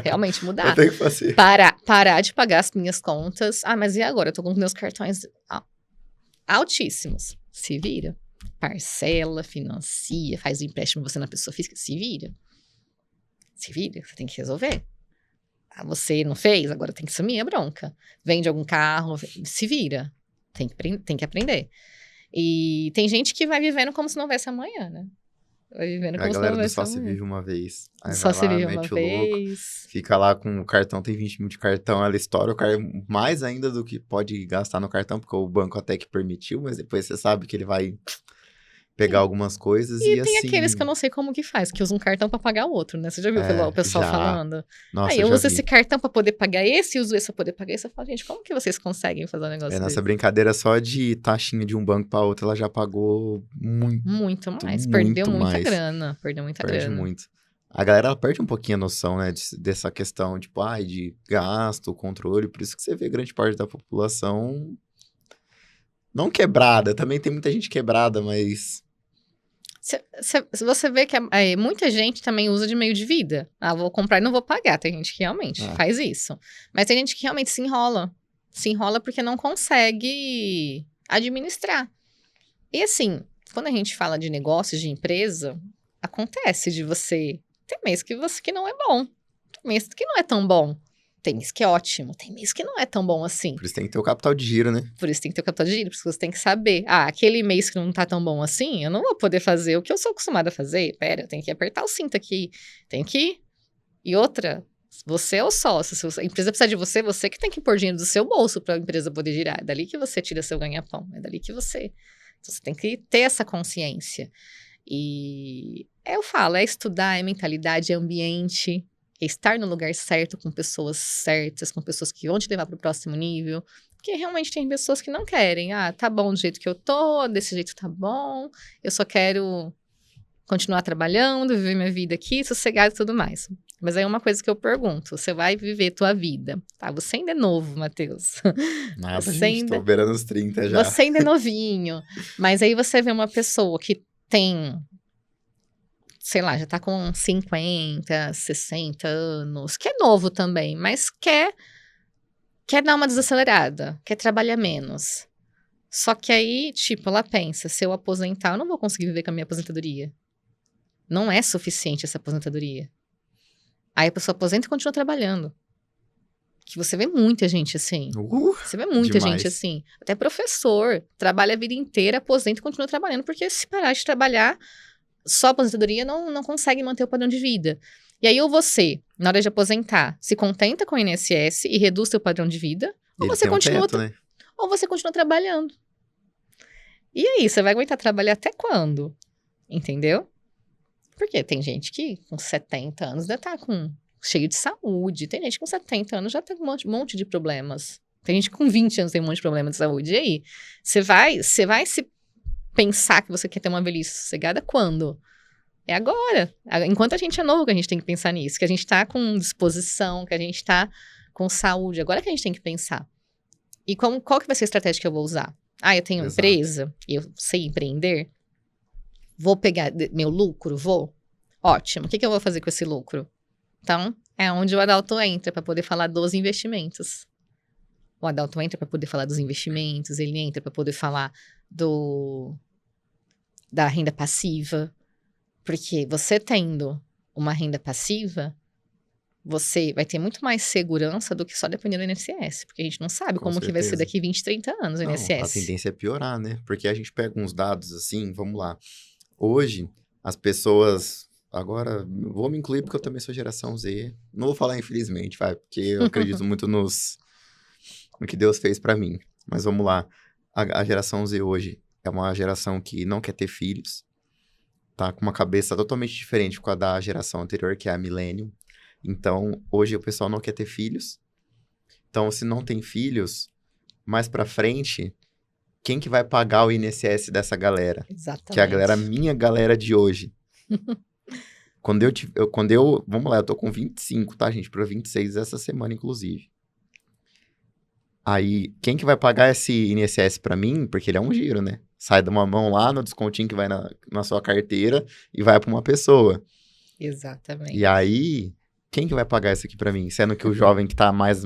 Realmente mudar. Eu tenho que fazer. Parar de pagar as minhas contas. Mas e agora? Eu tô com meus cartões altíssimos. Se vira. Parcela, financia, faz o empréstimo você na pessoa física. Se vira. Se vira. Você tem que resolver. Você não fez? Agora tem que assumir a bronca. Vende algum carro. Se vira. Tem que aprender. E tem gente que vai vivendo como se não houvesse amanhã, né? Vai vivendo como se não houvesse amanhã. Só se vive uma vez. Aí só se vive uma vez. Louco, fica lá com o cartão, tem 20 mil de cartão, ela estoura o cartão mais ainda do que pode gastar no cartão, porque o banco até que permitiu, mas depois você sabe que ele vai pegar algumas coisas e tem assim... aqueles que eu não sei como que faz, que usam um cartão pra pagar o outro, né? Você já viu o pessoal falando? Nossa, eu uso esse cartão pra poder pagar esse, uso esse pra poder pagar esse. Eu falo, gente, como que vocês conseguem fazer um negócio desse? Nessa brincadeira só de taxinha de um banco pra outro, ela já pagou muito mais. Perdeu muita grana. Perde muito. A galera, ela perde um pouquinho a noção, né, dessa questão, tipo, de gasto, controle. Por isso que você vê grande parte da população não quebrada. Também tem muita gente quebrada, mas... Você vê que muita gente também usa de meio de vida. Vou comprar e não vou pagar. Tem gente que realmente faz isso. Mas tem gente que realmente se enrola. Se enrola porque não consegue administrar. E assim, quando a gente fala de negócios, de empresa, acontece de você... Tem mês que não é bom. Tem mês que não é tão bom. Tem mês que é ótimo. Tem mês que não é tão bom assim. Por isso tem que ter o capital de giro, né? Por isso tem que ter o capital de giro. Porque você tem que saber. Aquele mês que não tá tão bom assim, eu não vou poder fazer o que eu sou acostumada a fazer. Pera, eu tenho que apertar o cinto aqui. Tem que ir. E outra, você é o sócio. Se a empresa precisa de você, você que tem que pôr dinheiro do seu bolso para a empresa poder girar. É dali que você tira seu ganha-pão. É dali que você... Então, você tem que ter essa consciência. E eu falo, é estudar, é mentalidade, é ambiente, é estar no lugar certo, com pessoas certas, com pessoas que vão te levar para o próximo nível. Porque realmente tem pessoas que não querem. Tá bom do jeito que eu tô, desse jeito tá bom, eu só quero continuar trabalhando, viver minha vida aqui, sossegado e tudo mais. Mas aí uma coisa que eu pergunto, você vai viver tua vida, tá? Você ainda é novo, Matheus. Nada, gente, tô beirando os 30 já. Você ainda é novinho, mas aí você vê uma pessoa que tem, sei lá, já tá com 50, 60 anos, que é novo também, mas quer dar uma desacelerada, quer trabalhar menos. Só que aí, tipo, ela pensa, se eu aposentar, eu não vou conseguir viver com a minha aposentadoria. Não é suficiente essa aposentadoria. Aí a pessoa aposenta e continua trabalhando. Que você vê muita gente assim. Você vê muita gente assim. Até professor. Trabalha a vida inteira, aposenta e continua trabalhando. Porque se parar de trabalhar, só a aposentadoria não consegue manter o padrão de vida. E aí ou você, na hora de aposentar, se contenta com o INSS e reduz seu padrão de vida. Ou você continua... teto, né? Ou você continua trabalhando. E aí, você vai aguentar trabalhar até quando? Entendeu? Porque tem gente que com 70 anos já tá cheio de saúde. Tem gente que com 70 anos já tem um monte de problemas. Tem gente que com 20 anos tem um monte de problema de saúde. E aí? Você vai se pensar que você quer ter uma velhice sossegada quando? É agora. Enquanto a gente é novo que a gente tem que pensar nisso. Que a gente tá com disposição, que a gente tá com saúde. Agora que a gente tem que pensar. E qual que vai ser a estratégia que eu vou usar? Eu tenho uma empresa, eu sei empreender. Vou pegar meu lucro? Vou? Ótimo. O que eu vou fazer com esse lucro? Então, é onde o Adalto entra para poder falar dos investimentos. O Adalto entra para poder falar dos investimentos, ele entra para poder falar da renda passiva. Porque você tendo uma renda passiva, você vai ter muito mais segurança do que só dependendo do INSS. Porque a gente não sabe Com como que vai ser certeza. daqui 20, 30 anos o Não, a INSS. tendência é piorar, né? Porque a gente pega uns dados assim, vamos lá. Hoje, as pessoas. Agora, vou me incluir porque eu também sou geração Z. Não vou falar infelizmente, vai, porque eu acredito muito no que Deus fez pra mim. Mas vamos lá. A geração Z hoje é uma geração que não quer ter filhos, tá? Com uma cabeça totalmente diferente com a da geração anterior, que é a Millennium. Então, hoje o pessoal não quer ter filhos. Então, se não tem filhos, mais pra frente, quem que vai pagar o INSS dessa galera? Exatamente. Que é a galera, minha galera de hoje. Vamos lá, eu tô com 25, tá, gente? Pra 26 essa semana, inclusive. Aí, quem que vai pagar esse INSS pra mim? Porque ele é um giro, né? Sai de uma mão lá no descontinho que vai na sua carteira e vai pra uma pessoa. Exatamente. E aí, quem que vai pagar isso aqui pra mim? Sendo que o jovem que tá mais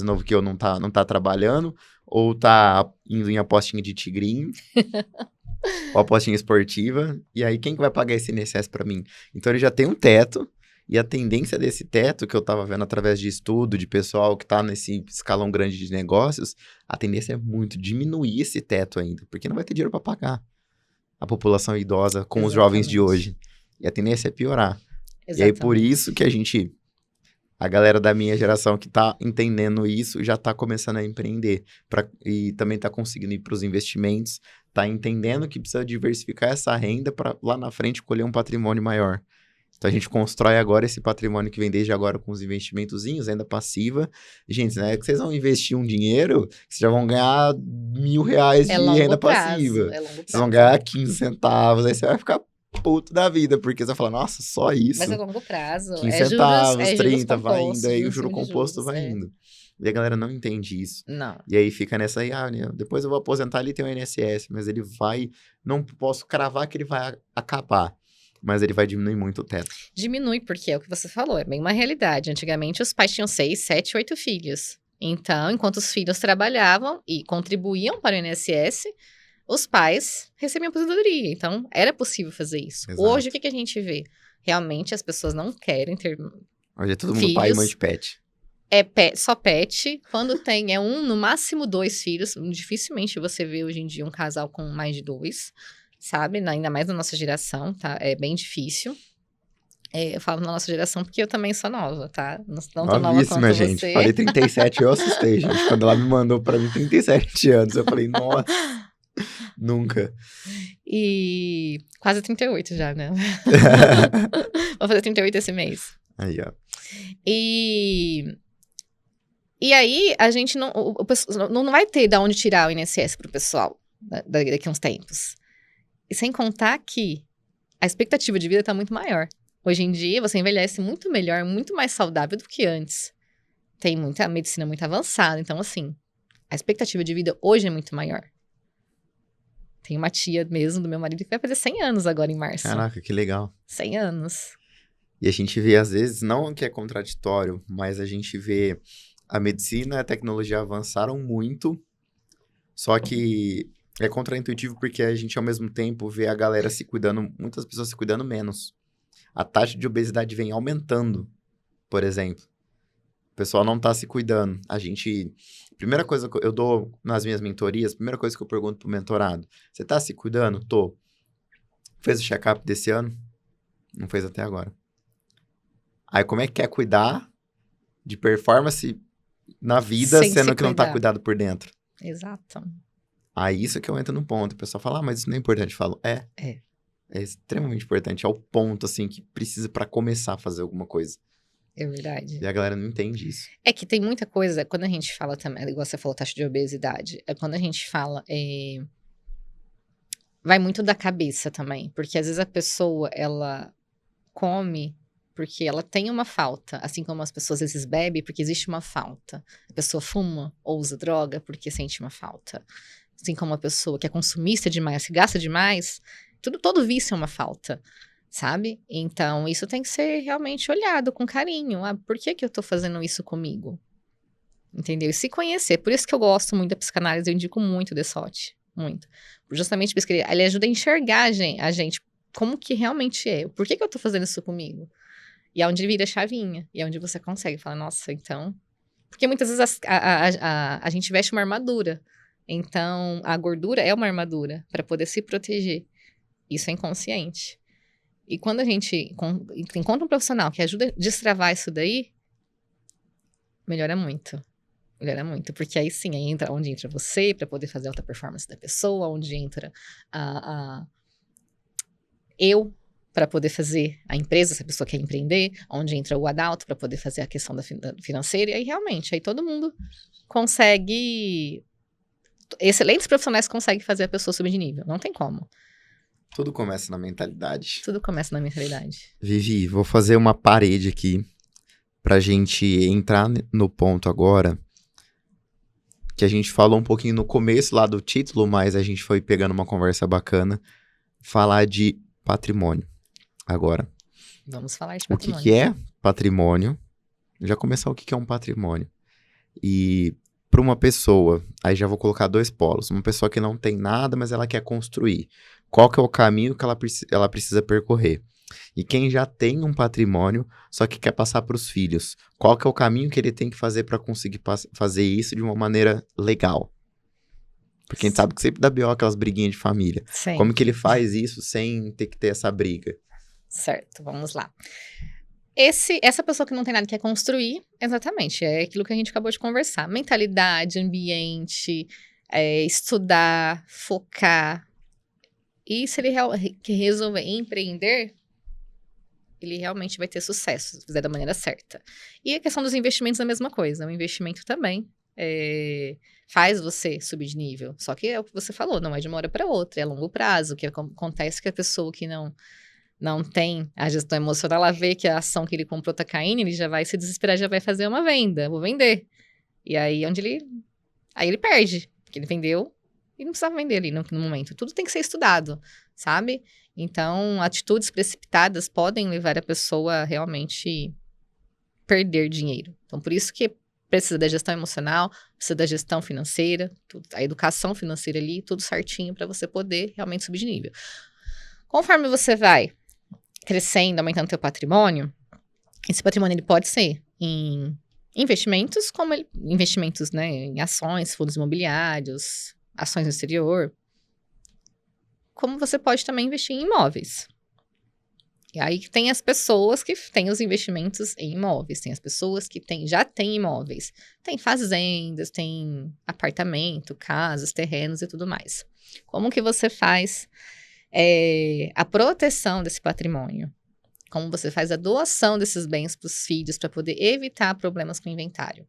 novo que eu não tá trabalhando, ou tá indo em apostinha de tigrinho, ou apostinha esportiva, e aí quem que vai pagar esse INSS pra mim? Então ele já tem um teto, e a tendência desse teto, que eu tava vendo através de estudo, de pessoal que tá nesse escalão grande de negócios, a tendência é muito diminuir esse teto ainda, porque não vai ter dinheiro pra pagar a população idosa com os jovens de hoje. E a tendência é piorar. Exatamente. E aí, por isso que a galera da minha geração que tá entendendo isso, já tá começando a empreender. E também tá conseguindo ir pros investimentos, tá entendendo que precisa diversificar essa renda para lá na frente colher um patrimônio maior. Então, a gente constrói agora esse patrimônio que vem desde agora com os investimentozinhos, renda passiva. Gente, não é que vocês vão investir um dinheiro, vocês já vão ganhar R$1.000 de renda passiva. É longo prazo. Vocês vão ganhar 15 centavos, aí você vai ficar puto da vida, porque você vai falar, nossa, só isso. Mas é longo prazo. 15 é centavos, juros, 30, vai indo, aí o em juro cima de composto juros, vai indo. E a galera não entende isso. Não. E aí fica nessa aí, depois eu vou aposentar ali, tem o INSS, mas ele vai, não posso cravar que ele vai acabar, mas ele vai diminuir muito o teto. Diminui, porque é o que você falou, é bem uma realidade. Antigamente os pais tinham 6, 7, 8 filhos. Então, enquanto os filhos trabalhavam e contribuíam para o INSS, os pais recebiam aposentadoria. Então, era possível fazer isso. Exato. Hoje, o que a gente vê? Realmente, as pessoas não querem ter Hoje é todo mundo filhos. pai e mãe de pet. Só pet. Quando tem, no máximo 2 filhos. Dificilmente você vê hoje em dia um casal com mais de 2, sabe? Ainda mais na nossa geração, tá? É bem difícil. Eu falo na nossa geração porque eu também sou nova, tá? Não tô nova Novíssima, quanto gente. você. Falei 37, eu assustei, gente. Quando ela me mandou pra mim 37 anos, eu falei, nossa, nunca. E quase 38 já, né? Vou fazer 38 esse mês. Aí, ó. E aí, a gente não vai ter de onde tirar o INSS pro pessoal daqui a uns tempos. E sem contar que a expectativa de vida tá muito maior. Hoje em dia, você envelhece muito melhor, muito mais saudável do que antes. Tem muita medicina muito avançada. Então, assim, a expectativa de vida hoje é muito maior. Tem uma tia mesmo do meu marido que vai fazer 100 anos agora em março. Caraca, que legal. 100 anos. E a gente vê, às vezes, não que é contraditório, mas a gente vê a medicina e a tecnologia avançaram muito, só que é contraintuitivo porque a gente, ao mesmo tempo, vê a galera se cuidando, muitas pessoas se cuidando menos. A taxa de obesidade vem aumentando, por exemplo. O pessoal não tá se cuidando. Primeira coisa que eu dou nas minhas mentorias, primeira coisa que eu pergunto pro mentorado, você tá se cuidando? Tô. Fez o check-up desse ano? Não fez até agora. Aí, como é que quer cuidar de performance na vida, Sem sendo se que não tá cuidar. cuidado por dentro? Exato. Aí, isso que eu entro no ponto. O pessoal fala, mas isso não é importante. Eu falo, é. É extremamente importante. É o ponto, assim, que precisa pra começar a fazer alguma coisa. É verdade. E a galera não entende isso. É que tem muita coisa, quando a gente fala também, igual você falou, taxa de obesidade, quando a gente fala, vai muito da cabeça também, porque às vezes a pessoa, ela come porque ela tem uma falta, assim como as pessoas às vezes bebem porque existe uma falta. A pessoa fuma ou usa droga porque sente uma falta. Assim como a pessoa que é consumista demais, que gasta demais, todo vício é uma falta. Sabe? Então, isso tem que ser realmente olhado com carinho. Por que eu tô fazendo isso comigo? entendeu? E se conhecer. Por isso que eu gosto muito da psicanálise, eu indico muito o Dessotti, muito. Justamente porque ele ajuda a enxergar a gente como que realmente é. Por que eu tô fazendo isso comigo? E é onde vira a chavinha. E é onde você consegue falar, nossa, então... Porque muitas vezes a gente veste uma armadura. Então, a gordura é uma armadura para poder se proteger. Isso é inconsciente. E quando a gente encontra um profissional que ajuda a destravar isso daí, melhora muito. Melhora muito. Porque aí sim, aí entra onde entra você para poder fazer a alta performance da pessoa, onde entra eu para poder fazer a empresa, se a pessoa quer empreender, onde entra o adulto para poder fazer a questão da financeira, e aí realmente, aí todo mundo consegue, excelentes profissionais conseguem fazer a pessoa subir de nível, não tem como. Tudo começa na mentalidade. Tudo começa na mentalidade. Vivi, vou fazer uma parede aqui pra gente entrar no ponto agora, que a gente falou um pouquinho no começo lá do título, mas a gente foi pegando uma conversa bacana, falar de patrimônio. Agora, Vamos falar de o patrimônio. que é patrimônio? Já começar o que é um patrimônio. E para uma pessoa, aí já vou colocar 2 polos. Uma pessoa que não tem nada, mas ela quer construir. Qual que é o caminho que ela precisa percorrer? E quem já tem um patrimônio, só que quer passar para os filhos. Qual que é o caminho que ele tem que fazer para conseguir fazer isso de uma maneira legal? Porque a gente sabe que sempre dá BO aquelas briguinhas de família. Sim. Como que ele faz isso sem ter que ter essa briga? Certo, vamos lá. Essa pessoa que não tem nada que quer construir, exatamente, é aquilo que a gente acabou de conversar. Mentalidade, ambiente, estudar, focar. E se ele resolver empreender, ele realmente vai ter sucesso, se fizer da maneira certa. E a questão dos investimentos é a mesma coisa. O investimento também faz você subir de nível. Só que é o que você falou, não é de uma hora para outra, é a longo prazo. O que acontece que a pessoa que não tem a gestão emocional, ela vê que a ação que ele comprou tá caindo, ele já vai se desesperar, já vai fazer uma venda, vou vender. E aí, aí ele perde, porque ele vendeu e não precisava vender ali no momento. Tudo tem que ser estudado, sabe? Então, atitudes precipitadas podem levar a pessoa a realmente perder dinheiro. Então, por isso que precisa da gestão emocional, precisa da gestão financeira, a educação financeira ali, tudo certinho para você poder realmente subir de nível. Conforme você vai crescendo, aumentando seu patrimônio, esse patrimônio ele pode ser em investimentos, investimentos, né, em ações, fundos imobiliários, ações no exterior, como você pode também investir em imóveis. E aí tem as pessoas que têm os investimentos em imóveis, tem as pessoas que já têm imóveis, tem fazendas, tem apartamento, casas, terrenos e tudo mais. Como que você faz a proteção desse patrimônio? Como você faz a doação desses bens para os filhos para poder evitar problemas com o inventário?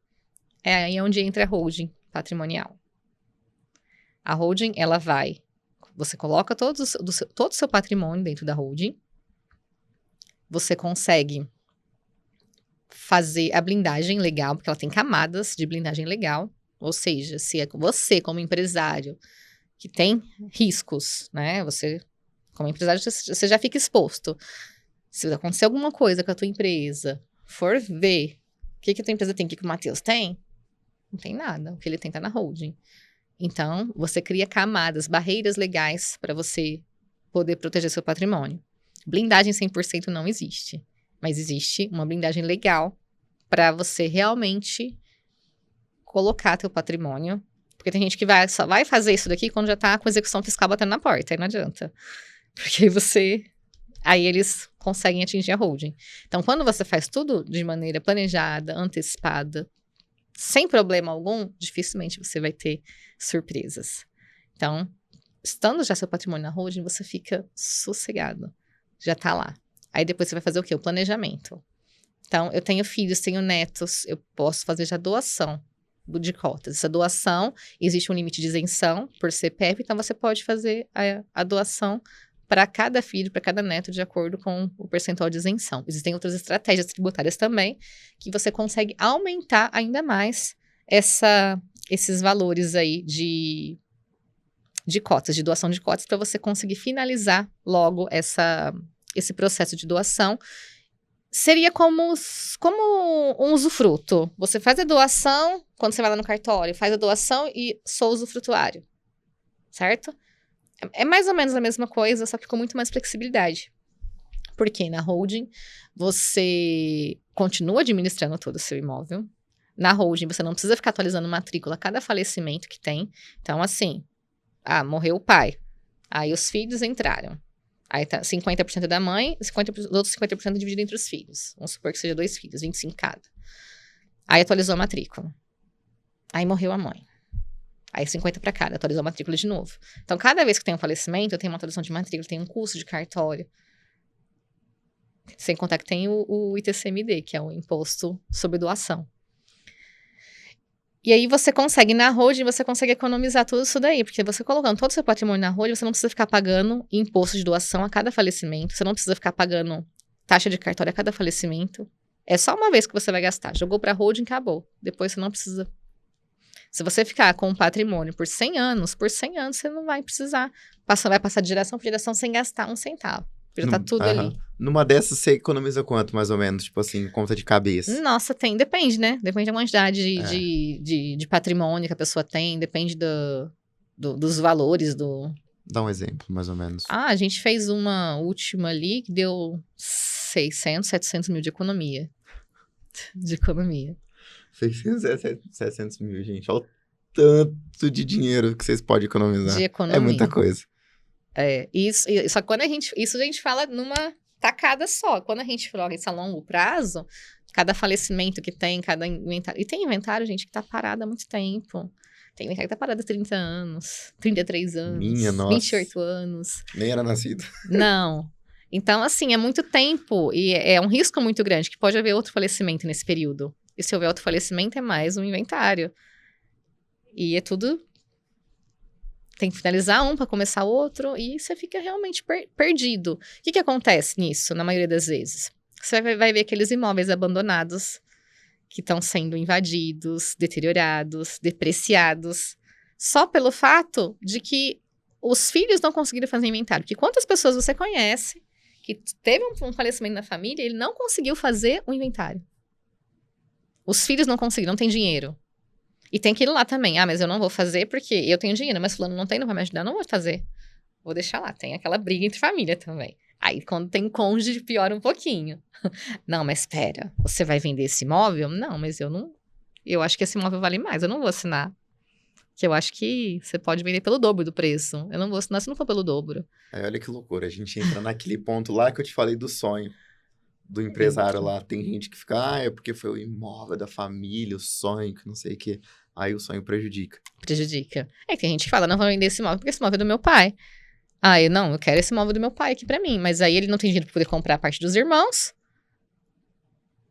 É aí onde entra a holding patrimonial. A holding, você coloca todo o seu patrimônio dentro da holding, você consegue fazer a blindagem legal, porque ela tem camadas de blindagem legal, ou seja, se é você como empresário que tem riscos, né, você como empresário, você já fica exposto. Se acontecer alguma coisa com a tua empresa, for ver o que a tua empresa tem, o que o Matheus tem, não tem nada. O que ele tem tá na holding. Então, você cria camadas, barreiras legais para você poder proteger seu patrimônio. Blindagem 100% não existe, mas existe uma blindagem legal para você realmente colocar teu patrimônio. Porque tem gente que só vai fazer isso daqui quando já tá com a execução fiscal batendo na porta, aí não adianta. Porque aí eles conseguem atingir a holding. Então, quando você faz tudo de maneira planejada, antecipada, sem problema algum, dificilmente você vai ter surpresas. Então, estando já seu patrimônio na holding, você fica sossegado. Já tá lá. Aí depois você vai fazer o quê? O planejamento. Então, eu tenho filhos, tenho netos, eu posso fazer já doação de cotas. Essa doação, existe um limite de isenção por CPF, então você pode fazer a doação para cada filho, para cada neto, de acordo com o percentual de isenção. Existem outras estratégias tributárias também, que você consegue aumentar ainda mais esses valores aí de cotas, de doação de cotas, para você conseguir finalizar logo esse processo de doação Seria como um usufruto. Você faz a doação, quando você vai lá no cartório, faz a doação e sou usufrutuário, certo? É mais ou menos a mesma coisa, só que com muito mais flexibilidade. Porque na holding, você continua administrando todo o seu imóvel. Na holding, você não precisa ficar atualizando matrícula a cada falecimento que tem. Então, assim, morreu o pai. Aí os filhos entraram. Aí tá 50% da mãe, os outros 50% dividido entre os filhos. Vamos supor que seja 2 filhos, 25 cada. Aí atualizou a matrícula. Aí morreu a mãe. Aí 50 para cada, atualizou a matrícula de novo. Então, cada vez que tem um falecimento, eu tenho uma atualização de matrícula, tem um custo de cartório. Sem contar que tem o ITCMD, que é o Imposto sobre Doação. E aí você consegue, na holding, você consegue economizar tudo isso daí, porque você colocando todo o seu patrimônio na holding, você não precisa ficar pagando imposto de doação a cada falecimento, você não precisa ficar pagando taxa de cartório a cada falecimento. É só uma vez que você vai gastar. Jogou pra holding, acabou. Depois você não precisa. Se você ficar com um patrimônio por 100 anos você não vai precisar. Vai passar de geração por geração sem gastar um centavo. Já tá tudo ali. Numa dessas, você economiza quanto, mais ou menos? Tipo assim, conta de cabeça. Nossa, depende, né? Depende da quantidade de patrimônio que a pessoa tem, depende dos valores do... Dá um exemplo, mais ou menos. A gente fez uma última ali que deu 600, 700 mil de economia. 600, 700 mil, gente. Olha o tanto de dinheiro que vocês podem economizar. De economia. É muita coisa. Só que quando isso a gente fala numa tacada só. Quando a gente fala isso a longo prazo, cada falecimento que tem, cada inventário. E tem inventário, gente, que tá parado há muito tempo. Tem inventário que tá parado há 30 anos, 33 anos, Minha nossa. 28 anos. Nem era nascido. Não. Então, assim, é muito tempo e é um risco muito grande, que pode haver outro falecimento nesse período. E se houver outro falecimento, é mais um inventário. E é tudo... Tem que finalizar um para começar outro e você fica realmente perdido. O que acontece nisso, na maioria das vezes? Você vai ver aqueles imóveis abandonados que estão sendo invadidos, deteriorados, depreciados, só pelo fato de que os filhos não conseguiram fazer inventário. Porque quantas pessoas você conhece que teve um falecimento na família e ele não conseguiu fazer o inventário? Os filhos não conseguiram, não tem dinheiro. E tem aquilo lá também. Mas eu não vou fazer porque eu tenho dinheiro, mas fulano não tem, não vai me ajudar, não vou fazer. Vou deixar lá. Tem aquela briga entre família também. Aí, quando tem cônjuge, piora um pouquinho. Não, mas espera, você vai vender esse imóvel? Não, mas eu não... Eu acho que esse imóvel vale mais, eu não vou assinar. Que eu acho que você pode vender pelo dobro do preço. Eu não vou assinar se não for pelo dobro. Olha que loucura, a gente entra naquele ponto lá que eu te falei do sonho. Do empresário lá, tem gente que fica, é porque foi o imóvel da família, o sonho, que não sei o quê. Aí o sonho prejudica. Prejudica. Tem gente que fala, não vou vender esse imóvel porque esse imóvel é do meu pai. Eu quero esse imóvel do meu pai aqui pra mim. Mas aí ele não tem dinheiro pra poder comprar a parte dos irmãos.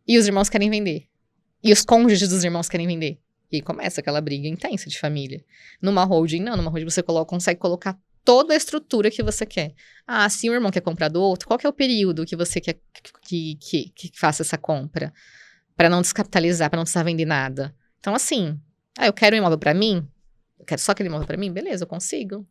E os irmãos querem vender. E os cônjuges dos irmãos querem vender. E aí começa aquela briga intensa de família. Numa holding, não. Numa holding você consegue colocar toda a estrutura que você quer. Se o irmão quer comprar do outro, qual que é o período que você quer que faça essa compra? Para não descapitalizar, para não precisar vender nada. Então, assim, eu quero um imóvel para mim? Eu quero só aquele imóvel para mim? Beleza, eu consigo.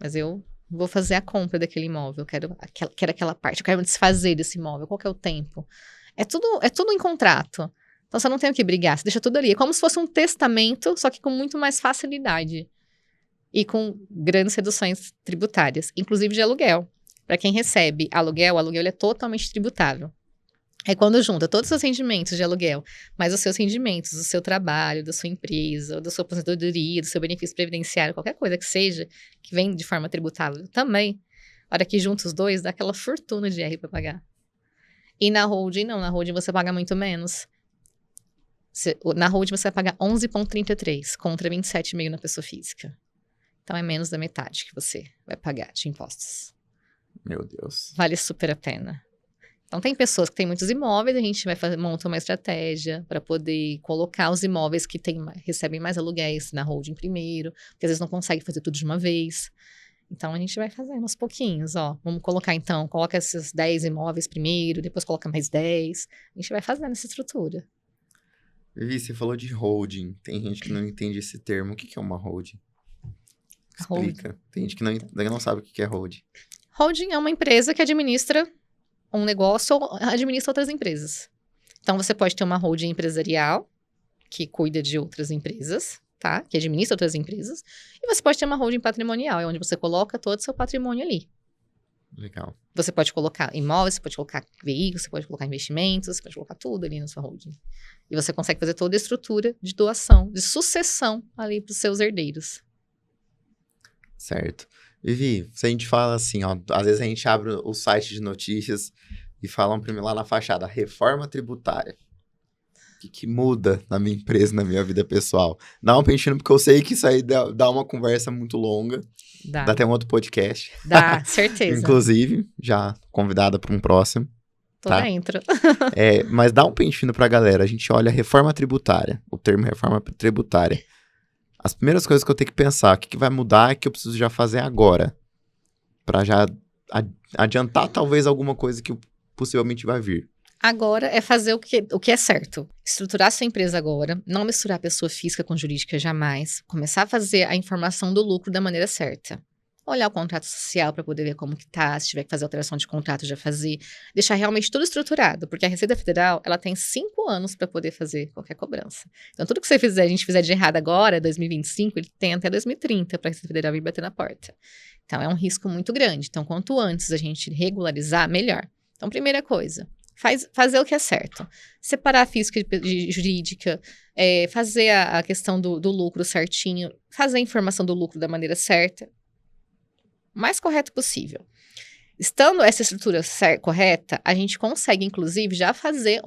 Mas eu vou fazer a compra daquele imóvel. Eu quero aquela parte, eu quero me desfazer desse imóvel. Qual que é o tempo? É tudo em contrato. Então, você não tem o que brigar, você deixa tudo ali. É como se fosse um testamento, só que com muito mais facilidade. E com grandes reduções tributárias, inclusive de aluguel. Para quem recebe aluguel, o aluguel ele é totalmente tributável. É quando junta todos os seus rendimentos de aluguel, mais os seus rendimentos do seu trabalho, da sua empresa, da sua aposentadoria, do seu benefício previdenciário, qualquer coisa que seja, que vem de forma tributável também, a hora que junta os dois, dá aquela fortuna de IR para pagar. E na holding, não. Na holding você paga muito menos. Na holding você vai pagar 11,33 contra 27,5 na pessoa física. Então, é menos da metade que você vai pagar de impostos. Meu Deus. Vale super a pena. Então, tem pessoas que têm muitos imóveis, a gente monta uma estratégia para poder colocar os imóveis que recebem mais aluguéis na holding primeiro, porque às vezes não consegue fazer tudo de uma vez. Então, a gente vai fazendo aos pouquinhos, Vamos colocar, então, coloca esses 10 imóveis primeiro, depois coloca mais 10. A gente vai fazendo essa estrutura. Vivi, você falou de holding. Tem gente que não entende esse termo. O que é uma holding? Explica. Tem gente que não sabe o que é holding. Holding é uma empresa que administra um negócio ou administra outras empresas. Então, você pode ter uma holding empresarial, que cuida de outras empresas, tá? Que administra outras empresas. E você pode ter uma holding patrimonial, é onde você coloca todo o seu patrimônio ali. Legal. Você pode colocar imóveis, você pode colocar veículos, você pode colocar investimentos, você pode colocar tudo ali na sua holding. E você consegue fazer toda a estrutura de doação, de sucessão ali para os seus herdeiros. Certo. Vivi, se a gente fala assim, ó, às vezes a gente abre o site de notícias e falam pra mim lá na fachada, reforma tributária. O que muda na minha empresa, na minha vida pessoal? Dá um pensando, porque eu sei que isso aí dá uma conversa muito longa. Dá até um outro podcast. Dá, certeza. Inclusive, já convidada para um próximo. Tô tá? dentro. Mas dá um pente fino pra galera. A gente olha a reforma tributária, o termo reforma tributária. As primeiras coisas que eu tenho que pensar, o que vai mudar, que eu preciso já fazer agora. Pra já adiantar talvez alguma coisa que possivelmente vai vir. Agora é fazer o que é certo. Estruturar sua empresa agora, não misturar pessoa física com jurídica jamais. Começar a fazer a informação do lucro da maneira certa. Olhar o contrato social para poder ver como que tá, se tiver que fazer alteração de contrato, já fazer. Deixar realmente tudo estruturado, porque a Receita Federal, ela tem 5 anos para poder fazer qualquer cobrança. Então, tudo que a gente fizer de errado agora, 2025, ele tem até 2030 para a Receita Federal vir bater na porta. Então, é um risco muito grande. Então, quanto antes a gente regularizar, melhor. Então, primeira coisa, fazer o que é certo. Separar a física de jurídica, fazer a questão do lucro certinho, fazer a informação do lucro da maneira certa, o mais correto possível. Estando essa estrutura correta, a gente consegue, inclusive, já fazer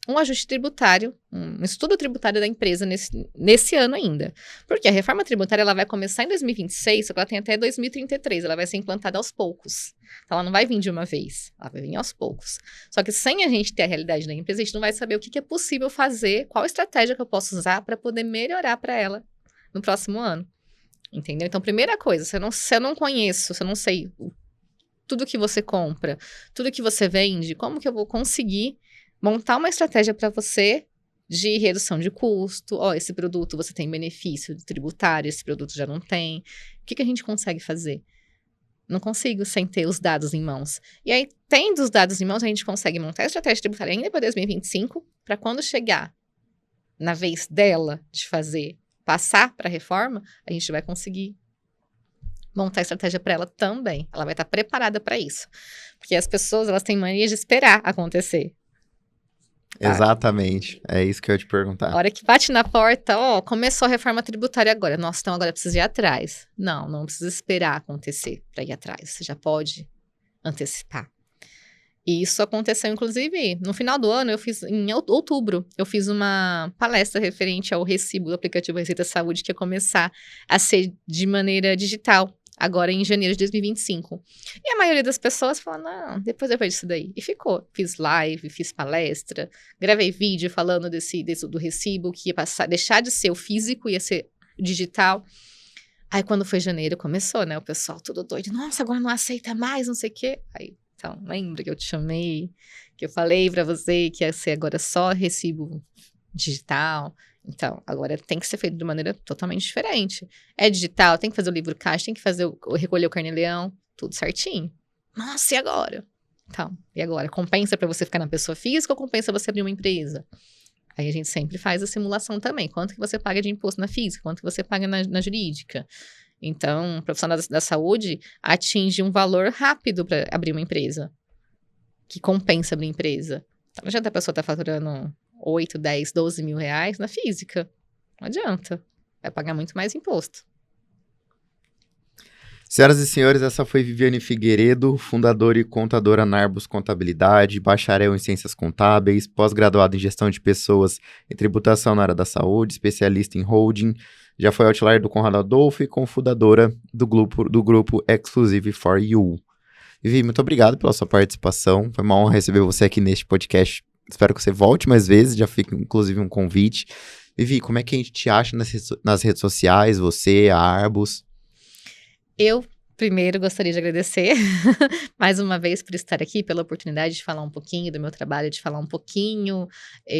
um ajuste tributário, um estudo tributário da empresa nesse ano ainda. Porque a reforma tributária ela vai começar em 2026, só que ela tem até 2033, ela vai ser implantada aos poucos. Então, ela não vai vir de uma vez, ela vai vir aos poucos. Só que sem a gente ter a realidade da empresa, a gente não vai saber o que é possível fazer, qual estratégia que eu posso usar para poder melhorar para ela no próximo ano. Entendeu? Então, primeira coisa, se eu não conheço, se eu não sei tudo que você compra, tudo que você vende, como que eu vou conseguir montar uma estratégia para você de redução de custo? Esse produto você tem benefício tributário, esse produto já não tem. O que a gente consegue fazer? Não consigo sem ter os dados em mãos. E aí, tendo os dados em mãos, a gente consegue montar a estratégia tributária ainda para 2025, para quando chegar na vez dela de passar para a reforma, a gente vai conseguir montar a estratégia para ela também. Ela vai estar preparada para isso. Porque as pessoas, elas têm mania de esperar acontecer. Tá? Exatamente. É isso que eu ia te A perguntar. hora que bate na porta, começou a reforma tributária agora. Nossa, então agora precisa ir atrás. Não precisa esperar acontecer para ir atrás. Você já pode antecipar. E isso aconteceu, inclusive, no final do ano, em outubro, eu fiz uma palestra referente ao recibo do aplicativo Receita Saúde, que ia começar a ser de maneira digital, agora em janeiro de 2025. E a maioria das pessoas falou, não, depois eu vejo isso daí. E ficou. Fiz live, fiz palestra, gravei vídeo falando do recibo, que ia deixar de ser o físico, ia ser digital. Aí, quando foi janeiro, começou, né? O pessoal tudo doido. Nossa, agora não aceita mais, não sei o quê. Aí, então, lembra que eu te chamei, que eu falei pra você que ia ser agora só recibo digital? Então, agora tem que ser feito de maneira totalmente diferente. É digital, tem que fazer o livro caixa, tem que recolher o carnê-leão, tudo certinho. Nossa, e agora? Então, e agora? Compensa pra você ficar na pessoa física ou compensa você abrir uma empresa? Aí a gente sempre faz a simulação também. Quanto que você paga de imposto na física? Quanto que você paga na jurídica? Então, o profissional da saúde atinge um valor rápido para abrir uma empresa, que compensa abrir empresa. Então, não adianta a pessoa estar faturando 8, 10, 12 mil reais na física. Não adianta. Vai pagar muito mais imposto. Senhoras e senhores, essa foi Viviane Figueiredo, fundadora e contadora Narbus Contabilidade, bacharel em Ciências Contábeis, pós-graduada em Gestão de Pessoas e Tributação na área da saúde, especialista em holding, já foi outlier do Conrado Adolfo e cofundadora do grupo Exclusive for You. Vivi, muito obrigado pela sua participação, foi uma honra receber você aqui neste podcast. Espero que você volte mais vezes, já fica inclusive um convite. Vivi, como é que a gente te acha nas redes sociais, você, a Arbus? Eu, primeiro, gostaria de agradecer mais uma vez por estar aqui, pela oportunidade de falar um pouquinho do meu trabalho, de falar um pouquinho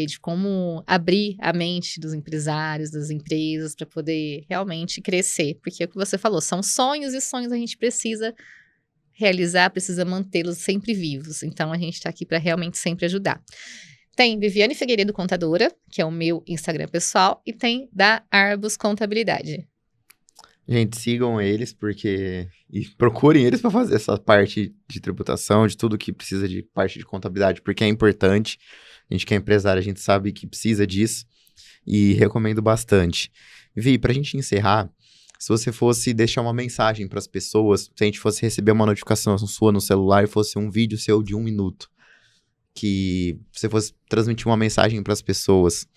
de como abrir a mente dos empresários, das empresas, para poder realmente crescer. Porque é o que você falou, são sonhos e sonhos a gente precisa realizar, precisa mantê-los sempre vivos. Então, a gente está aqui para realmente sempre ajudar. Tem Viviane Figueiredo Contadora, que é o meu Instagram pessoal, e tem da Arbus Contabilidade. Gente, sigam eles e procurem eles para fazer essa parte de tributação, de tudo que precisa de parte de contabilidade, porque é importante. A gente que é empresário, a gente sabe que precisa disso e recomendo bastante. Vi, pra gente encerrar, se você fosse deixar uma mensagem para as pessoas, se a gente fosse receber uma notificação sua no celular e fosse um vídeo seu de 1 minuto, que você fosse transmitir uma mensagem para as pessoas,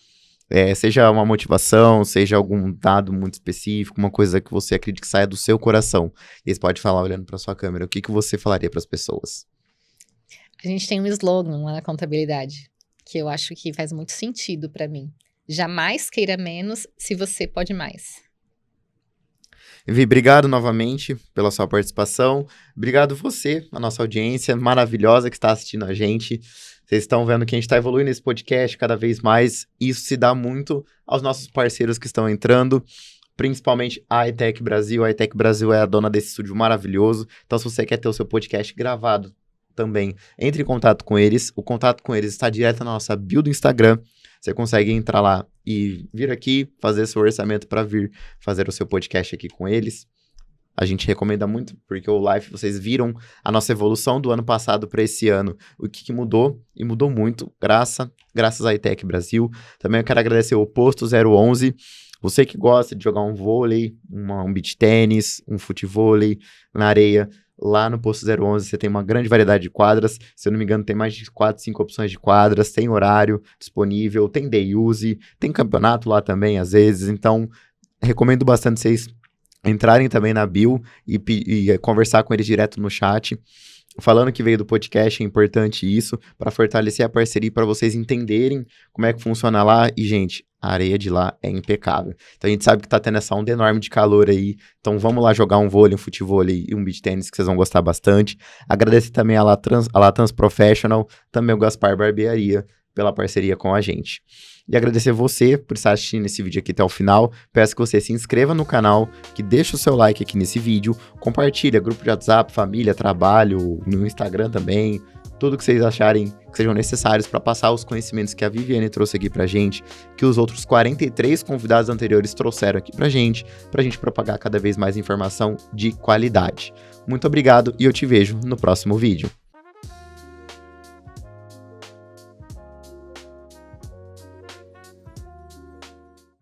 seja uma motivação, seja algum dado muito específico, uma coisa que você acredita que saia do seu coração, e você pode falar olhando para sua câmera, o que você falaria para as pessoas? A gente tem um slogan lá na contabilidade, que eu acho que faz muito sentido para mim. Jamais queira menos se você pode mais. Vi, obrigado novamente pela sua participação. Obrigado você, a nossa audiência maravilhosa que está assistindo a gente. Vocês estão vendo que a gente está evoluindo esse podcast cada vez mais. Isso se dá muito aos nossos parceiros que estão entrando, principalmente a iTech Brasil. A iTech Brasil é a dona desse estúdio maravilhoso. Então, se você quer ter o seu podcast gravado também, entre em contato com eles. O contato com eles está direto na nossa bio do Instagram. Você consegue entrar lá e vir aqui, fazer seu orçamento para vir fazer o seu podcast aqui com eles. A gente recomenda muito, porque o Life, vocês viram a nossa evolução do ano passado para esse ano. O que mudou, e mudou muito, graças à iTech Brasil. Também eu quero agradecer o Posto 011. Você que gosta de jogar um vôlei, um beach tênis, um futevôlei na areia, lá no Posto 011 você tem uma grande variedade de quadras. Se eu não me engano, tem mais de 4, 5 opções de quadras. Tem horário disponível, tem day use, tem campeonato lá também, às vezes. Então, recomendo bastante vocês entrarem também na bio e conversar com eles direto no chat. Falando que veio do podcast, é importante isso, para fortalecer a parceria, para vocês entenderem como é que funciona lá. E, gente, a areia de lá é impecável. Então, a gente sabe que tá tendo essa onda enorme de calor aí. Então, vamos lá jogar um vôlei, um futevôlei e um beach tennis, que vocês vão gostar bastante. Agradecer também a Latrans Professional, também o Gaspar Barbearia, pela parceria com a gente. E agradecer você por estar assistindo esse vídeo aqui até o final. Peço que você se inscreva no canal, que deixe o seu like aqui nesse vídeo, compartilha, grupo de WhatsApp, família, trabalho, no Instagram também, tudo que vocês acharem que sejam necessários para passar os conhecimentos que a Viviane trouxe aqui pra gente, que os outros 43 convidados anteriores trouxeram aqui pra gente propagar cada vez mais informação de qualidade. Muito obrigado e eu te vejo no próximo vídeo.